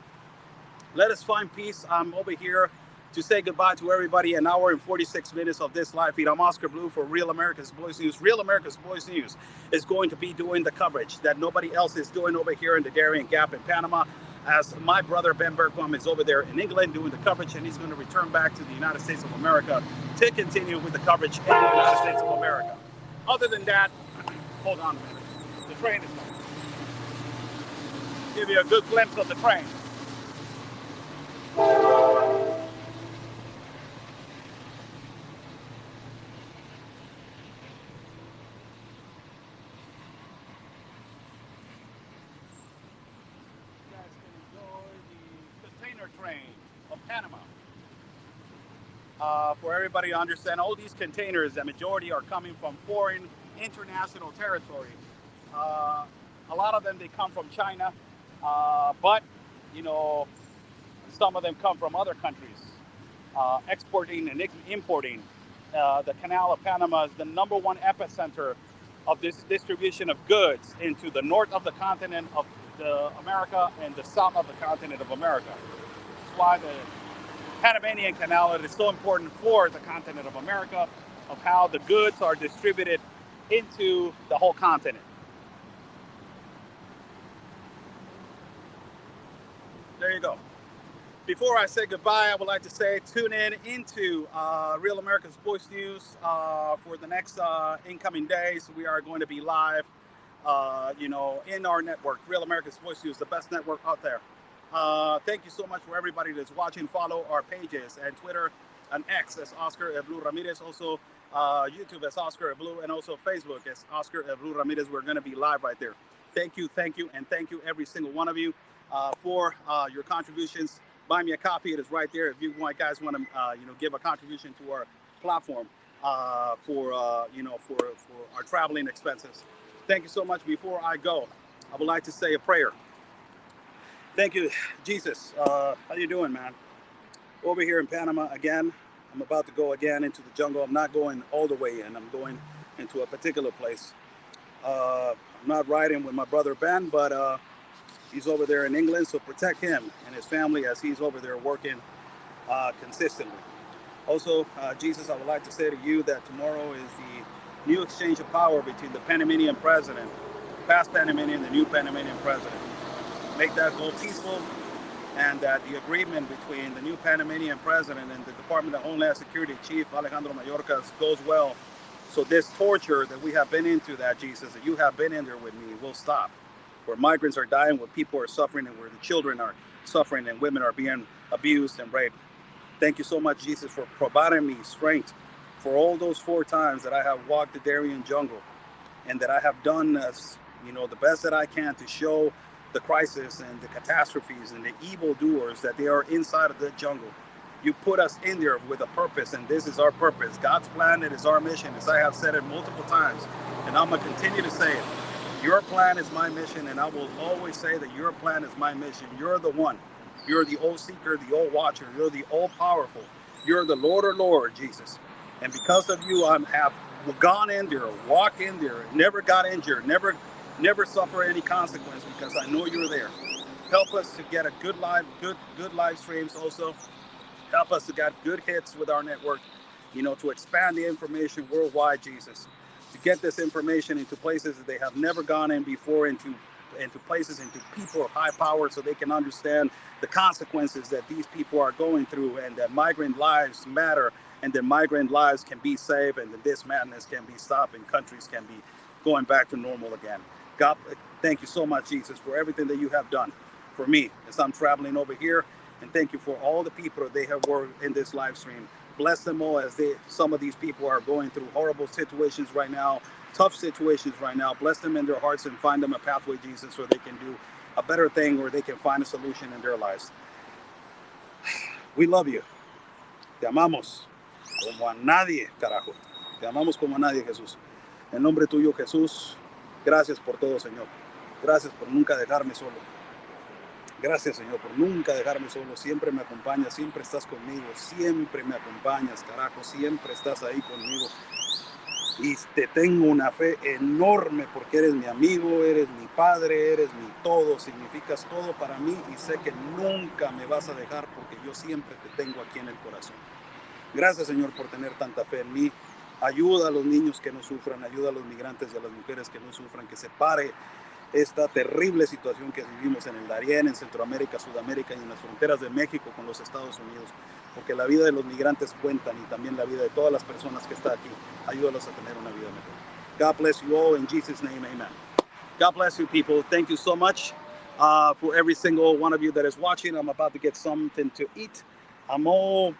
[SPEAKER 1] Let us find peace. I'm over here to say goodbye to everybody. An hour and 46 minutes of this live feed. I'm Oscar Blue for Real America's Voice News. Real America's Voice News is going to be doing the coverage that nobody else is doing over here in the Darien Gap in Panama, as my brother Ben Bergbaum is over there in England doing the coverage, and he's going to return back to the United States of America to continue with the coverage in the United States of America. Other than that, hold on a minute. The train is coming. Give you a good glimpse of the train. Train of Panama. For everybody to understand, all these containers, the majority are coming from foreign international territory. A lot of them, they come from China, but you know, some of them come from other countries, exporting and importing. The Canal of Panama is the #1 epicenter of this distribution of goods into the north of the continent of America and the south of the continent of America. Why the Panamanian Canal is so important for the continent of America, of how the goods are distributed into the whole continent. There you go. Before I say goodbye, I would like to say tune in into Real America's Voice News for the next incoming days. We are going to be live, in our network. Real America's Voice News, the best network out there. Thank you so much for everybody that's watching. Follow our pages and Twitter and X as Oscar Blue Ramirez. Also YouTube as Oscar Blue, and also Facebook as Oscar Blue Ramirez. We're going to be live right there. Thank you, and thank you every single one of you for your contributions. Buy me a coffee. It is right there. If you guys want to give a contribution to our platform for our traveling expenses. Thank you so much. Before I go, I would like to say a prayer. Thank you, Jesus. How you doing, man? Over here in Panama again. I'm about to go again into the jungle. I'm not going all the way in. I'm going into a particular place. I'm not riding with my brother Ben, but he's over there in England, so protect him and his family as he's over there working consistently. Also, Jesus, I would like to say to you that tomorrow is the new exchange of power between the Panamanian president, past Panamanian, the new Panamanian president. Make that go peaceful, and that the agreement between the new Panamanian president and the Department of Homeland Security Chief Alejandro Mayorkas goes well. So this torture that we have been into, that Jesus, that you have been in there with me, will stop. Where migrants are dying, where people are suffering, and where the children are suffering, and women are being abused and raped. Thank you so much, Jesus, for providing me strength for all those 4 times that I have walked the Darien jungle, and that I have done the best that I can to show the crisis and the catastrophes and the evildoers that they are inside of the jungle. You put us in there with a purpose, and this is our purpose. God's plan, it is our mission, as I have said it multiple times, and I'm going to continue to say it. Your plan is my mission, and I will always say that your plan is my mission. You're the one. You're the all seeker, the all watcher. You're the all powerful. You're the Lord or Lord, Jesus. And because of you, I have gone in there, walked in there, never got injured, never suffer any consequence, because I know you're there. Help us to get a good live streams also. Help us to get good hits with our network, to expand the information worldwide, Jesus. To get this information into places that they have never gone in before, into places, into people of high power, so they can understand the consequences that these people are going through, and that migrant lives matter, and that migrant lives can be saved, and that this madness can be stopped, and countries can be going back to normal again. God, thank you so much, Jesus, for everything that you have done for me as I'm traveling over here. And thank you for all the people that they have worked in this live stream. Bless them all, as some of these people are going through horrible situations right now, tough situations right now. Bless them in their hearts and find them a pathway, Jesus, so they can do a better thing, or they can find a solution in their lives. We love you. Te amamos como a nadie, carajo. Te amamos como a nadie, Jesús. En nombre tuyo, Jesús. Gracias por todo, Señor. Gracias por nunca dejarme solo. Gracias, Señor, por nunca dejarme solo. Siempre me acompañas, siempre estás conmigo, siempre me acompañas, carajo, siempre estás ahí conmigo. y te tengo una fe enorme porque eres mi amigo, eres mi padre, eres mi todo, significas todo para mí y sé que nunca me vas a dejar porque yo siempre te tengo aquí en el corazón. Gracias, Señor, por tener tanta fe en mí. Ayuda a los niños que no sufran, ayuda a los migrantes y a las mujeres que no sufran, que se pare esta terrible situación que vivimos en el Darien, en Centroamérica, Sudamérica y en las fronteras de México con los Estados Unidos, porque la vida de los migrantes cuentan y también la vida de todas las personas que están aquí. Ayúdalos a tener una vida mejor. God bless you all. In Jesus' name, amen. God bless you, people. Thank you so much for every single one of you that is watching. I'm about to get something to eat. I'm all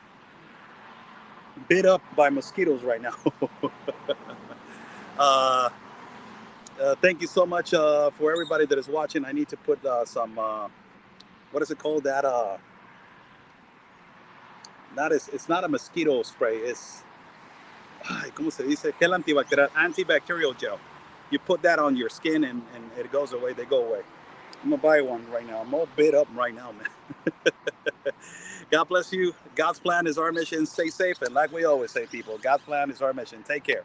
[SPEAKER 1] bit up by mosquitoes right now. Thank you so much for everybody that is watching. I need to put some, what is it called? That, it's not a mosquito spray. It's, ¿cómo se dice? Gel antibacterial gel. You put that on your skin and it goes away. They go away. I'm going to buy one right now. I'm all bit up right now, man. God bless you. God's plan is our mission. Stay safe. And like we always say, people, God's plan is our mission. Take care.